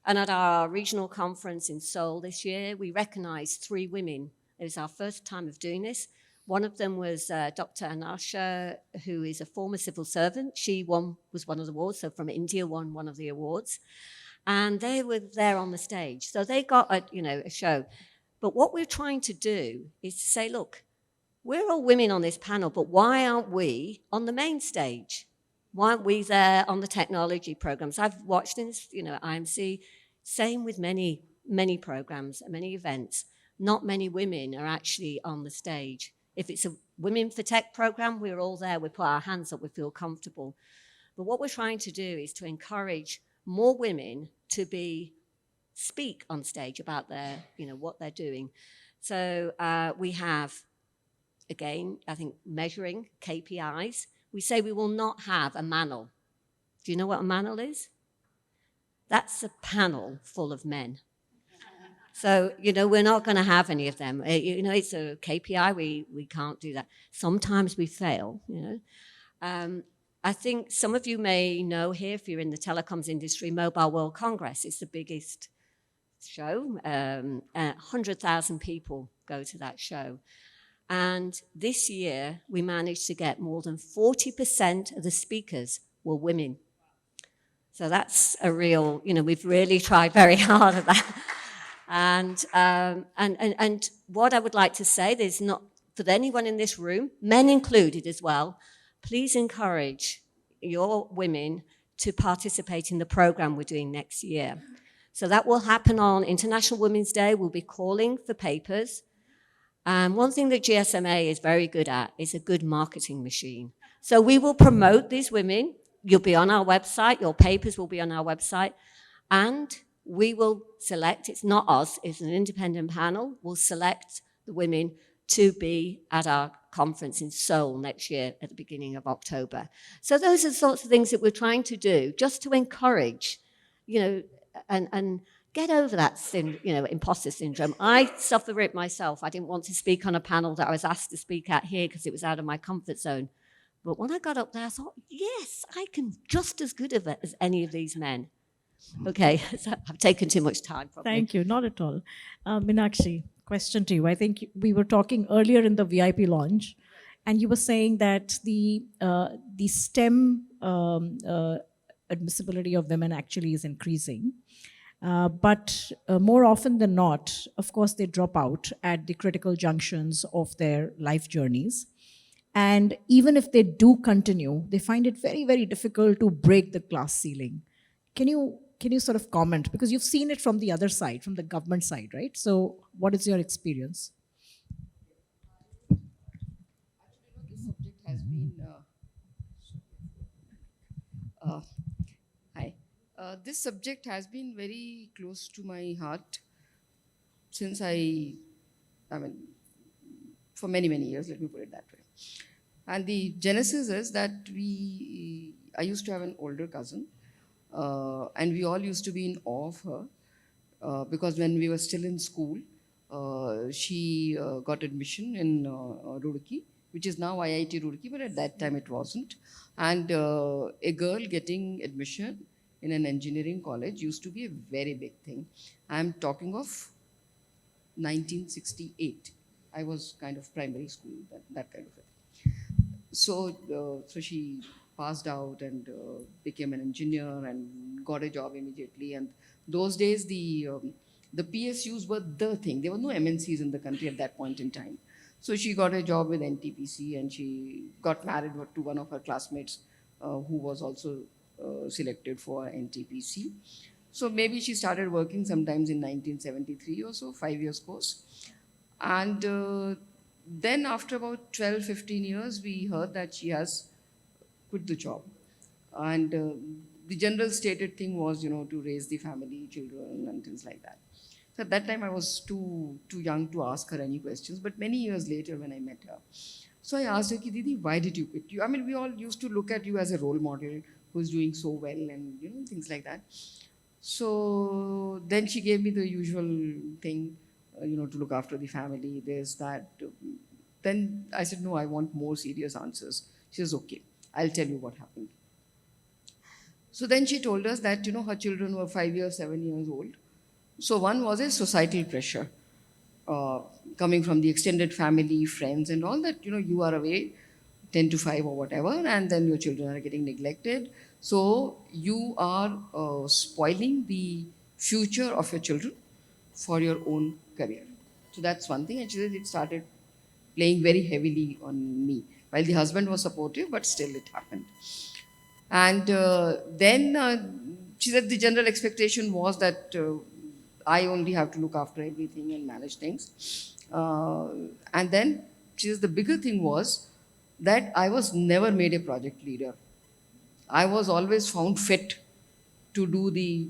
And at our regional conference in Seoul this year, we recognized 3 women. It was our first time of doing this. One of them was Dr. Anasha, who is a former civil servant. She was one of the awards, so from India won one of the awards. And they were there on the stage. So they got a show. But what we're trying to do is to say, look, we're all women on this panel, but why aren't we on the main stage? Why aren't we there on the technology programs? I've watched in, IMC, same with many programs and many events. Not many women are actually on the stage. If it's a Women for Tech program, we're all there, we put our hands up, we feel comfortable. But what we're trying to do is to encourage more women to speak on stage about what they're doing. So we have, again, I think measuring KPIs. We say we will not have a manel. Do you know what a manel is? That's a panel full of men. So, we're not going to have any of them. It's a KPI. We can't do that. Sometimes we fail, I think some of you may know here, if you're in the telecoms industry, Mobile World Congress is the biggest show. 100,000 people go to that show. And this year, we managed to get more than 40% of the speakers were women. So that's a real, we've really tried very hard at that. And what I would like to say, there's not, for anyone in this room, men included as well, please encourage your women to participate in the program we're doing next year. So that will happen on International Women's Day. We'll be calling for papers. And one thing that GSMA is very good at is a good marketing machine. So we will promote these women. You'll be on our website. Your papers will be on our website. And we will select, it's not us, it's an independent panel, we'll select the women to be at our conference in Seoul next year at the beginning of October. So those are the sorts of things that we're trying to do just to encourage, and get over that imposter syndrome. I suffer it myself. I didn't want to speak on a panel that I was asked to speak at here because it was out of my comfort zone. But when I got up there, I thought, yes, I can just as good of it as any of these men. Okay, so I've taken too much time from Thank you, not at all. Meenakshi, question to you. I think we were talking earlier in the VIP launch, and you were saying that the STEM admissibility of women actually is increasing. But more often than not, of course, they drop out at the critical junctions of their life journeys. And even if they do continue, they find it very, very difficult to break the glass ceiling. Can you sort of comment? Because you've seen it from the other side, from the government side, right? So what is your experience? This subject has been, this subject has been very close to my heart since for many, many years, let me put it that way. And the genesis is that I used to have an older cousin, and we all used to be in awe of her because when we were still in school, she got admission in Roorkee, which is now IIT Roorkee, but at that time it wasn't. And a girl getting admission in an engineering college used to be a very big thing. I'm talking of 1968. I was kind of primary school, that kind of thing. So she passed out and became an engineer and got a job immediately. And those days, the PSUs were the thing. There were no MNCs in the country at that point in time. So she got a job with NTPC and she got married to one of her classmates who was also selected for NTPC. So maybe she started working sometimes in 1973 or so, 5 years course. And then after about 12, 15 years, we heard that she has quit the job. And the general stated thing was, to raise the family, children and things like that. So at that time I was too young to ask her any questions, but many years later when I met her, so I asked her, Didi, why did you quit? We all used to look at you as a role model who's doing so well and things like that. So then she gave me the usual thing, to look after the family, this, that. Then I said, no, I want more serious answers. She says, okay, I'll tell you what happened. So then she told us that, her children were 5 years, 7 years old. So one was a societal pressure coming from the extended family, friends and all that, you are away 10 to 5 or whatever, and then your children are getting neglected. So you are spoiling the future of your children for your own career. So that's one thing. And she said it started playing very heavily on me. While the husband was supportive, but still it happened. And then she said the general expectation was that I only have to look after everything and manage things. And then she says the bigger thing was that I was never made a project leader. I was always found fit to do the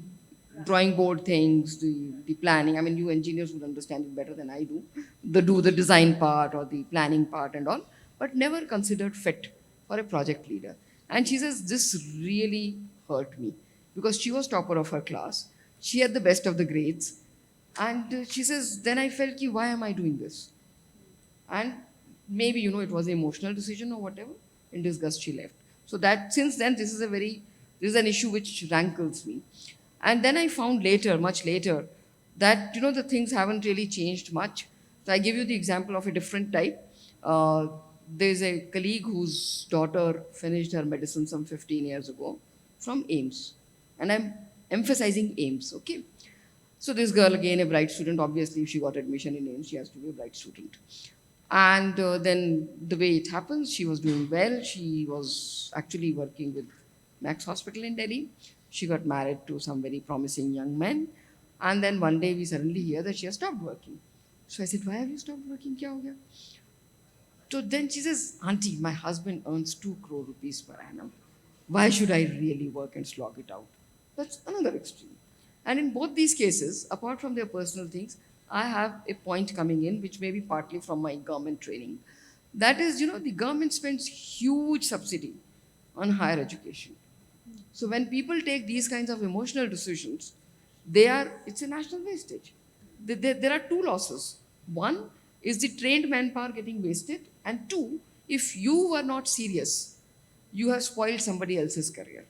drawing board things, the planning. I mean, you engineers would understand it better than I do. The design part or the planning part and all, but never considered fit for a project leader. And she says this really hurt me because she was topper of her class. She had the best of the grades. And she says, then I felt, ki, why am I doing this? And maybe, you know, it was an emotional decision or whatever. In disgust, she left. So that since then, this is an issue which rankles me. And then I found later, much later, that, you know, the things haven't really changed much. So I give you the example of a different type. There's a colleague whose daughter finished her medicine some 15 years ago from AIMS. And I'm emphasizing AIMS, okay? So this girl, again, a bright student, obviously if she got admission in AIMS, she has to be a bright student. And then the way it happens, she was doing well. She was actually working with Max Hospital in Delhi. She got married to some very promising young men. And then one day we suddenly hear that she has stopped working. So I said, why have you stopped working? Kya ho gaya? So then she says, Auntie, my husband earns 2 crore rupees per annum. Why should I really work and slog it out? That's another extreme. And in both these cases, apart from their personal things, I have a point coming in, which may be partly from my government training. That is, you know, the government spends huge subsidy on higher education. So when people take these kinds of emotional decisions, it's a national wastage. There are 2 losses. One is the trained manpower getting wasted, and 2, if you were not serious, you have spoiled somebody else's career.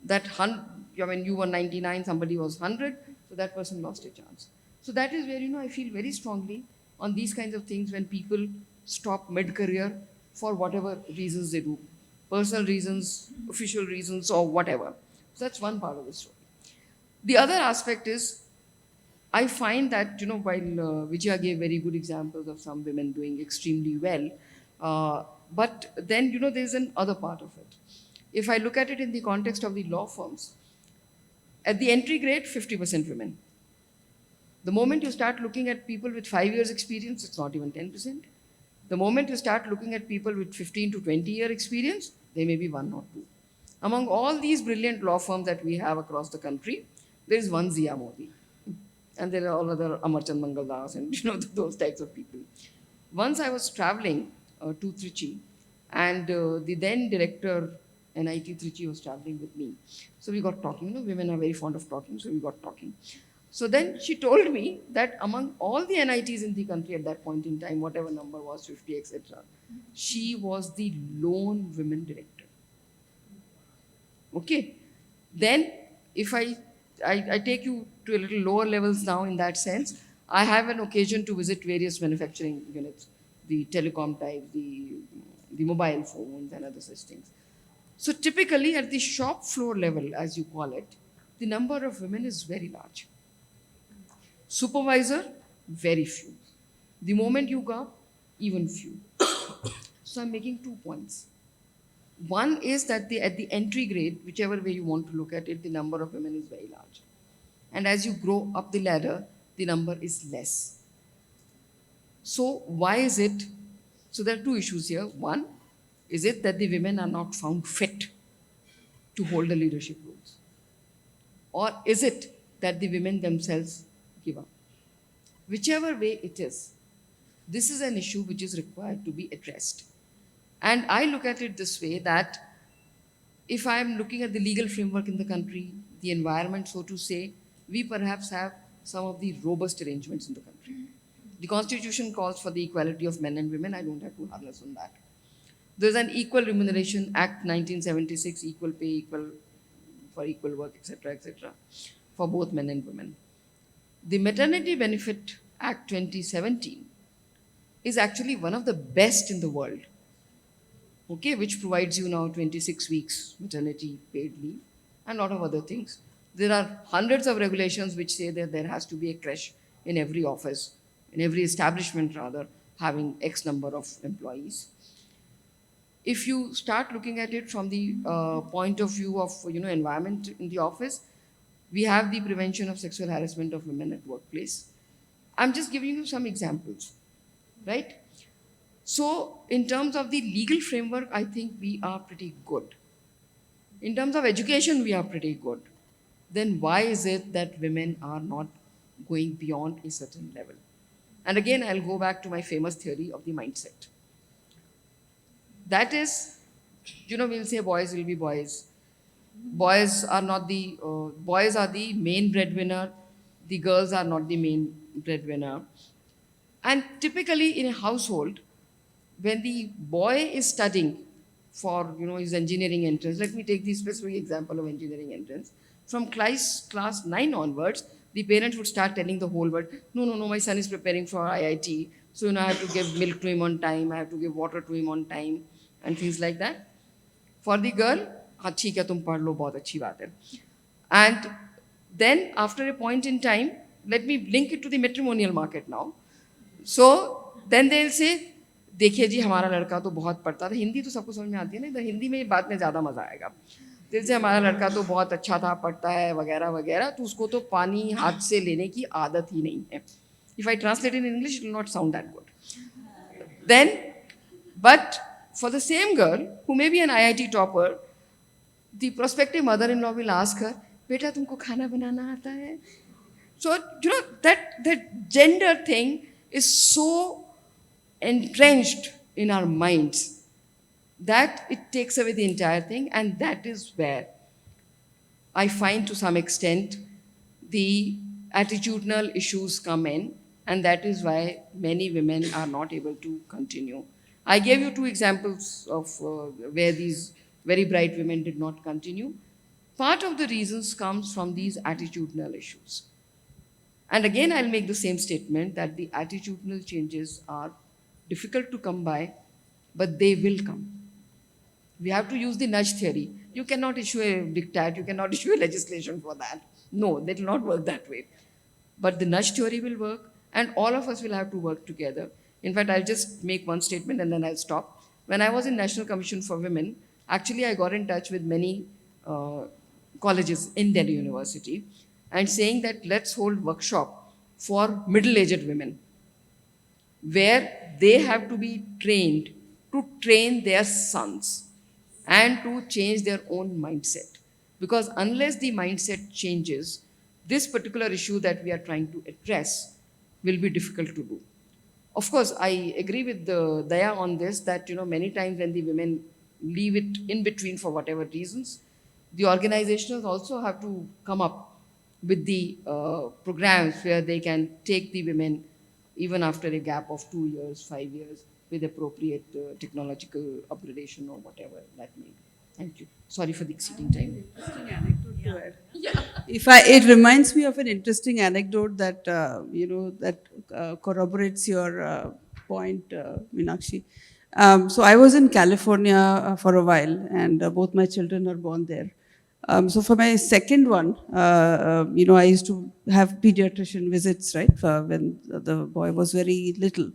You were 99, somebody was 100, so that person lost a chance. So that is where, you know, I feel very strongly on these kinds of things when people stop mid-career for whatever reasons they do. Personal reasons, official reasons, or whatever. So that's one part of the story. The other aspect is, I find that, you know, while Vijaya gave very good examples of some women doing extremely well, but then, you know, there's an other part of it. If I look at it in the context of the law firms, at the entry grade, 50% women. The moment you start looking at people with 5 years experience, it's not even 10%. The moment you start looking at people with 15 to 20-year experience, they may be 1 or 2. Among all these brilliant law firms that we have across the country, there is one Zia Modi. And there are all other Amarchand Mangaldas and, you know, those types of people. Once I was traveling to Trichy, and the then director, NIT Trichy, was traveling with me. So we got talking. You know, women are very fond of talking, so we got talking. So then she told me that among all the NITs in the country at that point in time, whatever number was, 50, etc., she was the lone women director. Okay. Then if I take you to a little lower levels now in that sense, I have an occasion to visit various manufacturing units, the telecom types, the mobile phones and other such things. So typically at the shop floor level, as you call it, the number of women is very large. Supervisor, very few. The moment you go up, even few. So I'm making 2 points. One is that at the entry grade, whichever way you want to look at it, the number of women is very large. And as you grow up the ladder, the number is less. So why is it? So there are 2 issues here. One, is it that the women are not found fit to hold the leadership roles? Or is it that the women themselves give up? Whichever way it is, this is an issue which is required to be addressed. And I look at it this way, that if I'm looking at the legal framework in the country, the environment, so to say, we perhaps have some of the robust arrangements in the country. The Constitution calls for the equality of men and women. I don't have to harness on that. There's an Equal Remuneration Act 1976, equal pay, equal for equal work, etc., for both men and women. The Maternity Benefit Act 2017 is actually one of the best in the world, okay, which provides you now 26 weeks maternity paid leave and a lot of other things. There are hundreds of regulations which say that there has to be a creche in every office in every establishment rather, having X number of employees. If you start looking at it from the point of view of environment in the office, we have the prevention of sexual harassment of women at workplace. I'm just giving you some examples, right? So in terms of the legal framework, I think we are pretty good. In terms of education, we are pretty good. Then why is it that women are not going beyond a certain level? And again, I'll go back to my famous theory of the mindset. That is, we'll say boys will be boys. Boys are not the boys are the main breadwinner. The girls are not the main breadwinner. And typically in a household, when the boy is studying for his engineering entrance, let me take the specific example of engineering entrance. From class 9 onwards, the parents would start telling the whole world, no, my son is preparing for IIT. So I have to give milk to him on time, I have to give water to him on time, and things like that. For the girl, हाँ ठीक है तुम पढ़ लो बहुत अच्छी बात है. And then after a point in time, let me link it to the matrimonial market now. So then they'll say, देखिए जी हमारा लड़का तो बहुत पढ़ता था. हिंदी तो सबको समझ में आती है ना, तो हिंदी में बात में ज़्यादा मज़ा आएगा. जैसे हमारा लड़का तो बहुत अच्छा था, पढ़ता है वगैरह वगैरह, तो उसको तो पानी हाथ से लेने की आदत ही नहीं है. If I translate in English, it will not sound that good. Then, but for the same girl who may be an IIT topper, the prospective mother-in-law will ask her, बेटा तुमको खाना बनाना आता है? So that gender thing is so entrenched in our minds that it takes away the entire thing, and that is where I find to some extent the attitudinal issues come in, and that is why many women are not able to continue. I gave you 2 examples of where these very bright women did not continue. Part of the reasons comes from these attitudinal issues. And again, I'll make the same statement that the attitudinal changes are difficult to come by, but they will come. We have to use the nudge theory. You cannot issue a diktat, you cannot issue a legislation for that. No, that will not work that way. But the nudge theory will work, and all of us will have to work together. In fact, I'll just make one statement and then I'll stop. When I was in National Commission for Women, actually I got in touch with many colleges in Delhi University and saying that let's hold workshop for middle-aged women, where they have to be trained to train their sons and to change their own mindset. Because unless the mindset changes, this particular issue that we are trying to address will be difficult to do. Of course, I agree with Daya on this, that many times when the women leave it in between for whatever reasons, the organizations also have to come up with the programs where they can take the women even after a gap of 2 years, 5 years, with appropriate technological upgradation or whatever that may be. Thank you. Sorry for the exceeding time. Interesting anecdote to add. It reminds me of an interesting anecdote that corroborates your point, Meenakshi. So I was in California for a while, and both my children are born there. So for my second one, I used to have pediatrician visits, right, when the boy was very little.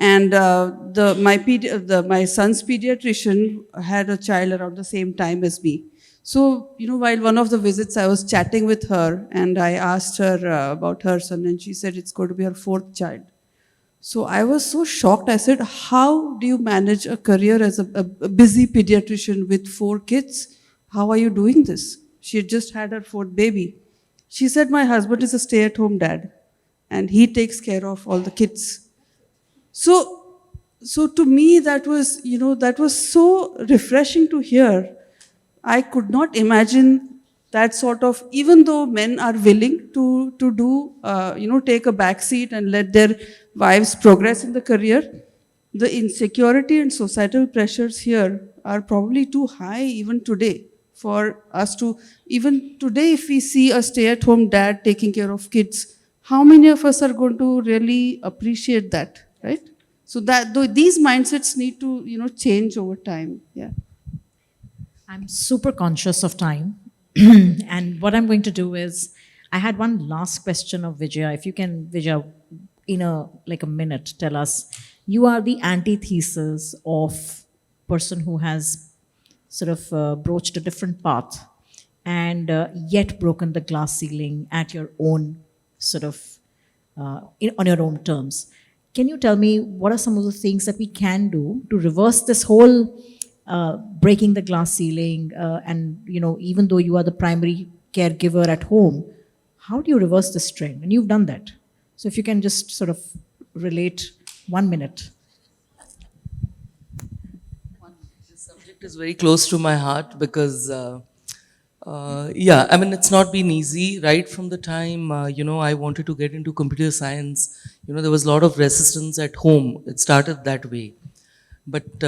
And my son's pediatrician had a child around the same time as me. So, while one of the visits I was chatting with her, and I asked her about her son, and she said it's going to be her 4th child. So I was so shocked. I said, how do you manage a career as a busy pediatrician with 4 kids? How are you doing this? She had just had her 4th baby. She said, my husband is a stay-at-home dad, and he takes care of all the kids. So to me, that was so refreshing to hear. I could not imagine that sort of, even though men are willing to do, take a back seat and let their wives progress in the career, the insecurity and societal pressures here are probably too high even today for us to, even today if we see a stay-at-home dad taking care of kids, how many of us are going to really appreciate that, right? So these mindsets need to, change over time, yeah. I'm super conscious of time. And what I'm going to do is, I had one last question of Vijaya. If you can, Vijaya, in a minute, tell us, you are the antithesis of person who has sort of broached a different path and yet broken the glass ceiling at your own sort of on your own terms. Can you tell me what are some of the things that we can do to reverse this whole breaking the glass ceiling? And even though you are the primary caregiver at home, how do you reverse this trend? And you've done that. So if you can just sort of relate 1 minute. This subject is very close to my heart because, yeah, I mean, it's not been easy right from the time, I wanted to get into computer science. There was a lot of resistance at home. It started that way. But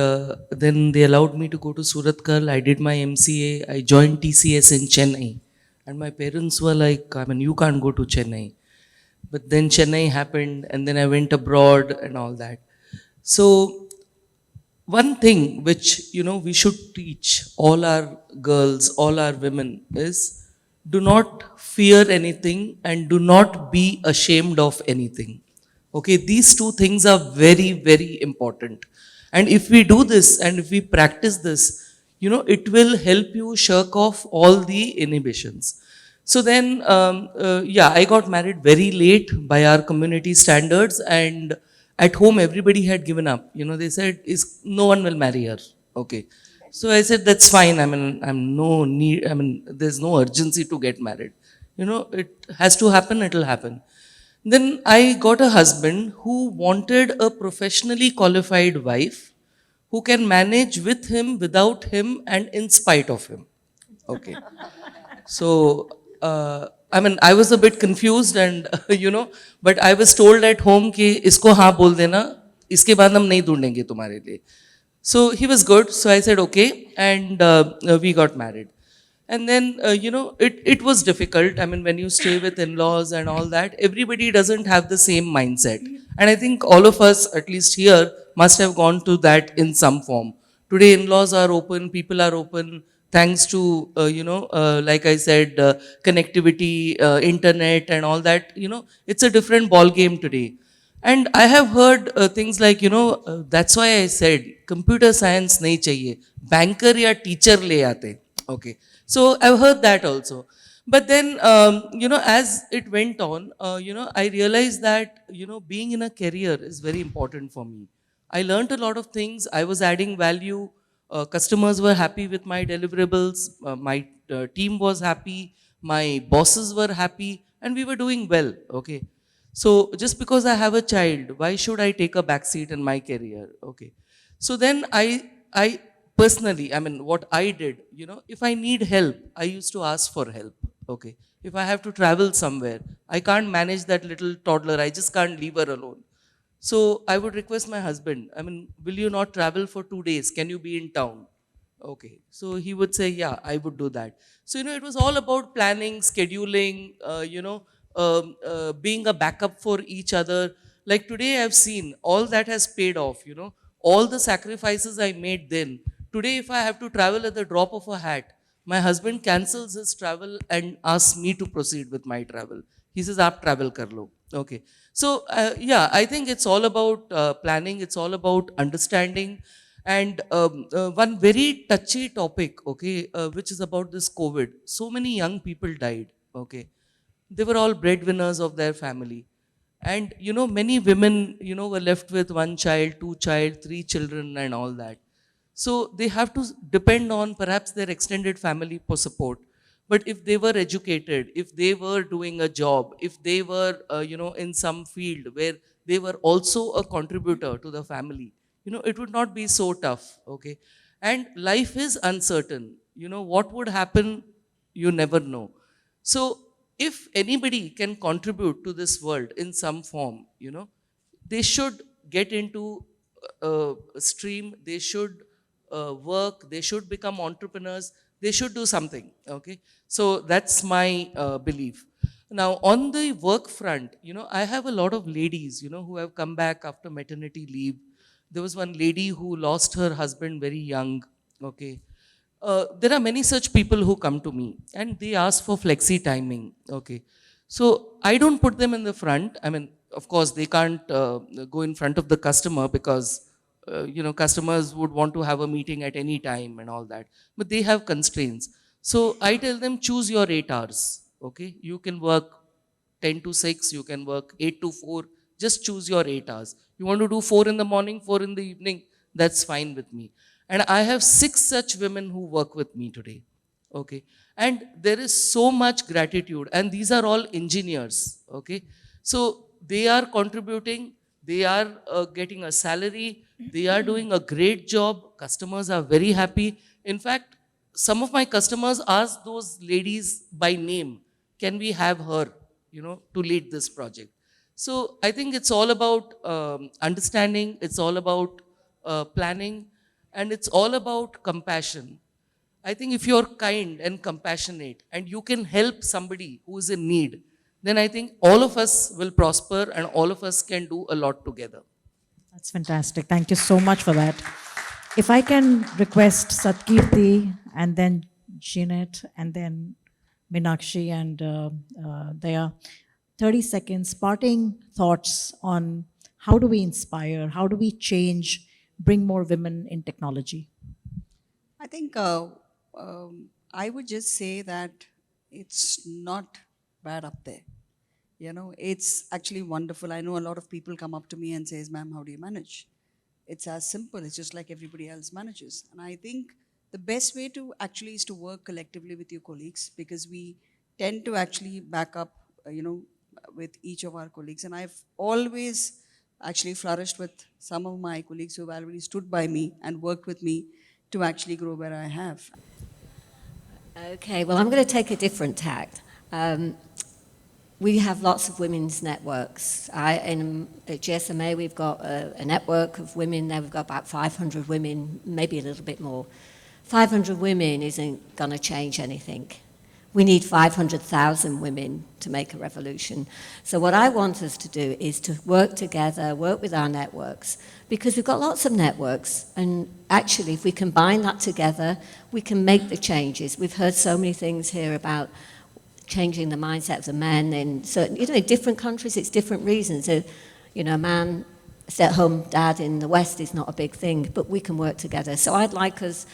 then they allowed me to go to Surathkal. I did my MCA. I joined TCS in Chennai. And my parents were like, I mean, you can't go to Chennai. But then Chennai happened, and then I went abroad and all that. So one thing which, we should teach all our girls, all our women is do not fear anything and do not be ashamed of anything. Okay, these two things are very, very important. And if we do this and if we practice this, it will help you shirk off all the inhibitions. So then, I got married very late by our community standards, and at home everybody had given up. They said, no one will marry her. Okay. So I said, that's fine. I mean, there's no urgency to get married. It has to happen, it'll happen. Then I got a husband who wanted a professionally qualified wife who can manage with him, without him, and in spite of him. Okay. So, I was a bit confused and, but I was told at home कि इसको हाँ बोल देना, इसके बाद हम नहीं ढूंढेंगे तुम्हारे लिए. So he was good. So I said, okay. And we got married. And then, it was difficult. I mean, when you stay with in-laws and all that, everybody doesn't have the same mindset. And I think all of us, at least here, must have gone to that in some form. Today, in-laws are open, people are open, thanks to, like I said, connectivity, internet and all that, it's a different ball game today. And I have heard things like, that's why I said, computer science nahi chahiye, banker ya teacher le aate. Okay. So I've heard that also. But then, as it went on, I realized that, being in a career is very important for me. I learned a lot of things. I was adding value. Customers were happy with my deliverables. My team was happy. My bosses were happy. And we were doing well. Okay. So just because I have a child, why should I take a backseat in my career? Okay. So then I personally, what I did, if I need help, I used to ask for help. Okay. If I have to travel somewhere, I can't manage that little toddler. I just can't leave her alone. So I would request my husband, will you not travel for 2 days? Can you be in town? Okay. So he would say, yeah, I would do that. So, it was all about planning, scheduling, being a backup for each other. Like today I've seen all that has paid off, all the sacrifices I made then. Today, if I have to travel at the drop of a hat, my husband cancels his travel and asks me to proceed with my travel. He says, aap travel kar lo. Okay. So, I think it's all about planning. It's all about understanding. And one very touchy topic, okay, which is about this COVID. So many young people died, okay. They were all breadwinners of their family. And, many women, were left with 1 child, 2 child, 3 children and all that. So they have to depend on perhaps their extended family for support. But if they were educated, if they were doing a job, if they were, in some field where they were also a contributor to the family, it would not be so tough, okay? And life is uncertain. What would happen, you never know. So if anybody can contribute to this world in some form, they should get into a stream, they should work, they should become entrepreneurs, they should do something, okay? So that's my belief. Now, on the work front, I have a lot of ladies, who have come back after maternity leave. There was one lady who lost her husband very young, okay? There are many such people who come to me and they ask for flexi timing, okay? So I don't put them in the front. of course, they can't go in front of the customer because customers would want to have a meeting at any time and all that. But they have constraints. So I tell them, choose your 8 hours. Okay, you can work 10 to 6, you can work 8 to 4. Just choose your 8 hours. You want to do 4 in the morning, 4 in the evening, that's fine with me. And I have 6 such women who work with me today. Okay, and there is so much gratitude, and these are all engineers. Okay, so they are contributing, they are getting a salary, they are doing a great job, customers are very happy. In fact, some of my customers ask those ladies by name, can we have her, to lead this project. So I think it's all about understanding, it's all about planning, and it's all about compassion. I think if you're kind and compassionate and you can help somebody who is in need, then I think all of us will prosper and all of us can do a lot together. That's fantastic. Thank you so much for that. If I can request Satkirti and then Jeanette and then Minakshi and Daya, 30 seconds, parting thoughts on how do we inspire, how do we change, bring more women in technology? I think I would just say that it's not bad up there. It's actually wonderful. I know a lot of people come up to me and says, ma'am, how do you manage? It's as simple. It's just like everybody else manages. And I think the best way to actually is to work collectively with your colleagues, because we tend to actually back up, with each of our colleagues. And I've always actually flourished with some of my colleagues who have already stood by me and worked with me to actually grow where I have. Okay, well, I'm going to take a different tact. We have lots of women's networks. At GSMA, we've got a network of women there. We've got about 500 women, maybe a little bit more. 500 women isn't going to change anything. We need 500,000 women to make a revolution. So what I want us to do is to work together, work with our networks, because we've got lots of networks, and actually if we combine that together, we can make the changes. We've heard so many things here about changing the mindset of the men in certain, in different countries, it's different reasons. A man, stay-at-home dad in the West is not a big thing, but we can work together. So I'd like us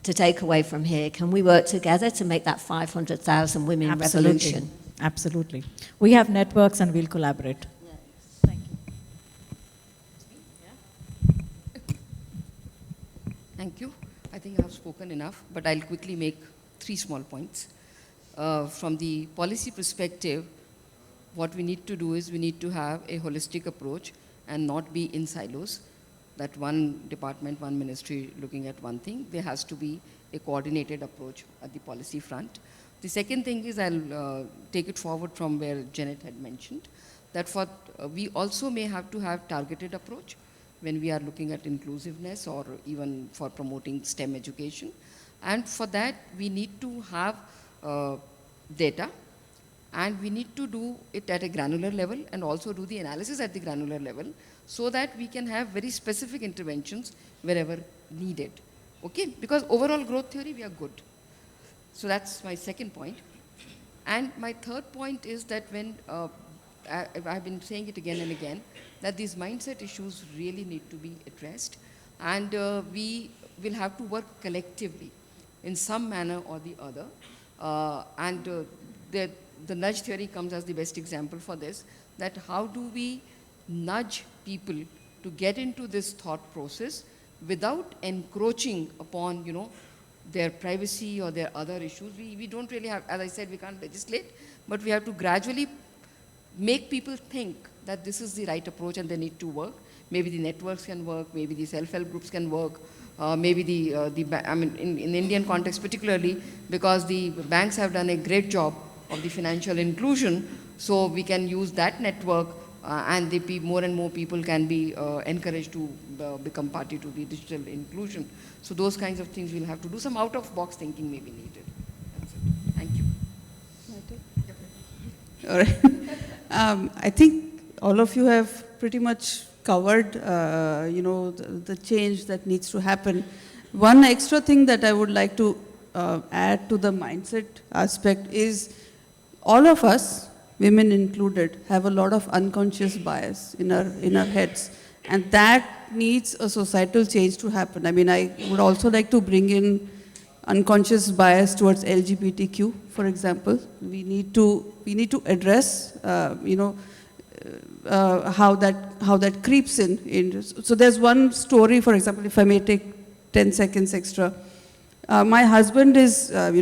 to take away from here, can we work together to make that 500,000 women revolution? Absolutely. We have networks and we'll collaborate. Yes. Thank you. Thank you. I think I have spoken enough, but I'll quickly make 3 small points. From the policy perspective, what we need to do is we need to have a holistic approach and not be in silos. That one department, one ministry looking at one thing. There has to be a coordinated approach at the policy front. The second thing is I'll take it forward from where Janet had mentioned, that we also may have to have targeted approach when we are looking at inclusiveness or even for promoting STEM education. And for that, we need to have data, and we need to do it at a granular level and also do the analysis at the granular level, so that we can have very specific interventions wherever needed. Okay? Because overall growth theory, we are good. So that's my second point. And my third point is that when, I've been saying it again and again, that these mindset issues really need to be addressed, and we will have to work collectively in some manner or the other. The nudge theory comes as the best example for this, that how do we nudge people to get into this thought process without encroaching upon, their privacy or their other issues. We don't really have, as I said, we can't legislate, but we have to gradually make people think that this is the right approach and they need to work. Maybe the networks can work, maybe the self-help groups can work, maybe in Indian context particularly, because the banks have done a great job of the financial inclusion, so we can use that network and more and more people can be encouraged to become party to the digital inclusion. So those kinds of things we'll have to do. Some out-of-box thinking may be needed. That's it. Thank you. All right. I think all of you have pretty much covered, the change that needs to happen. One extra thing that I would like to add to the mindset aspect is all of us women included, have a lot of unconscious bias in our heads. And that needs a societal change to happen. I mean, I would also like to bring in unconscious bias towards LGBTQ, for example. We need to address, how that creeps in. So there's one story, for example, if I may take 10 seconds extra. My husband is, at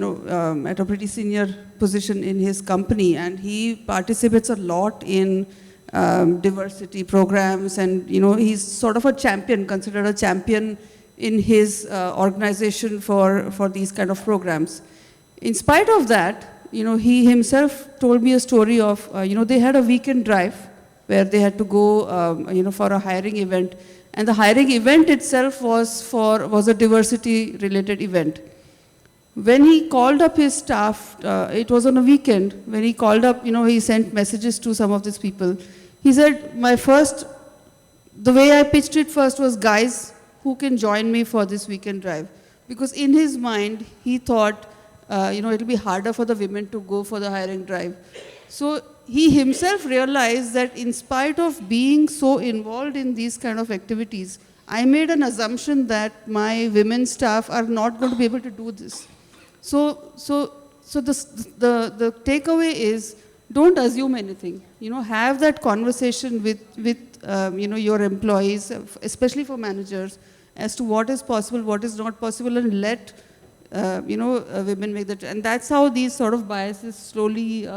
a pretty senior position in his company, and he participates a lot in diversity programs, and he's sort of a champion, considered a champion in his organization for these kind of programs. In spite of that, he himself told me a story of, they had a weekend drive where they had to go, for a hiring event. And the hiring event itself was a diversity-related event. When he called up his staff, it was on a weekend, when he called up, he sent messages to some of these people. He said, the way I pitched it first was, guys, who can join me for this weekend drive? Because in his mind, he thought, it'll be harder for the women to go for the hiring drive. So he himself realized that in spite of being so involved in these kind of activities, I made an assumption that my women staff are not going to be able to do this. So the takeaway is, don't assume anything. Have that conversation with your employees, especially for managers, as to what is possible, what is not possible, and let women make that. And that's how these sort of biases slowly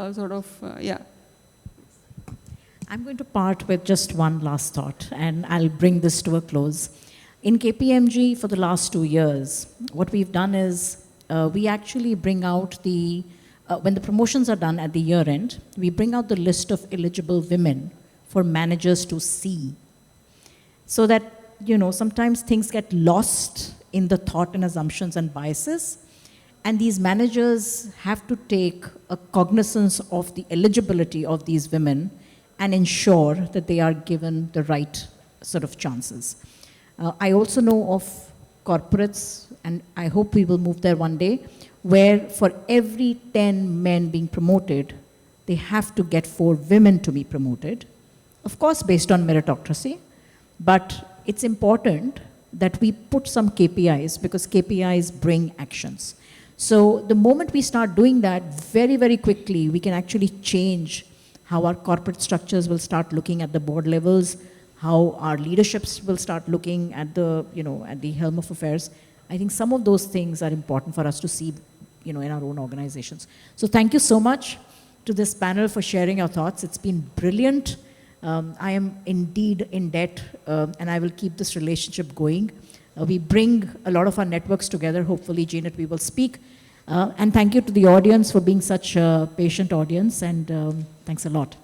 I'm going to part with just one last thought, and I'll bring this to a close. In KPMG, for the last 2 years, what we've done is we actually bring out when the promotions are done at the year end, we bring out the list of eligible women for managers to see. So that, sometimes things get lost in the thought and assumptions and biases, and these managers have to take a cognizance of the eligibility of these women and ensure that they are given the right sort of chances. I also know of corporates, and I hope we will move there one day, where for every 10 men being promoted, they have to get 4 women to be promoted. Of course, based on meritocracy, but it's important that we put some KPIs, because KPIs bring actions. So the moment we start doing that, very, very quickly, we can actually change how our corporate structures will start looking at the board levels, how our leaderships will start looking at at the helm of affairs. I think some of those things are important for us to see, in our own organizations. So thank you so much to this panel for sharing your thoughts. It's been brilliant. I am indeed in debt, and I will keep this relationship going. We bring a lot of our networks together. Hopefully, Janet, we will speak. And thank you to the audience for being such a patient audience, and thanks a lot.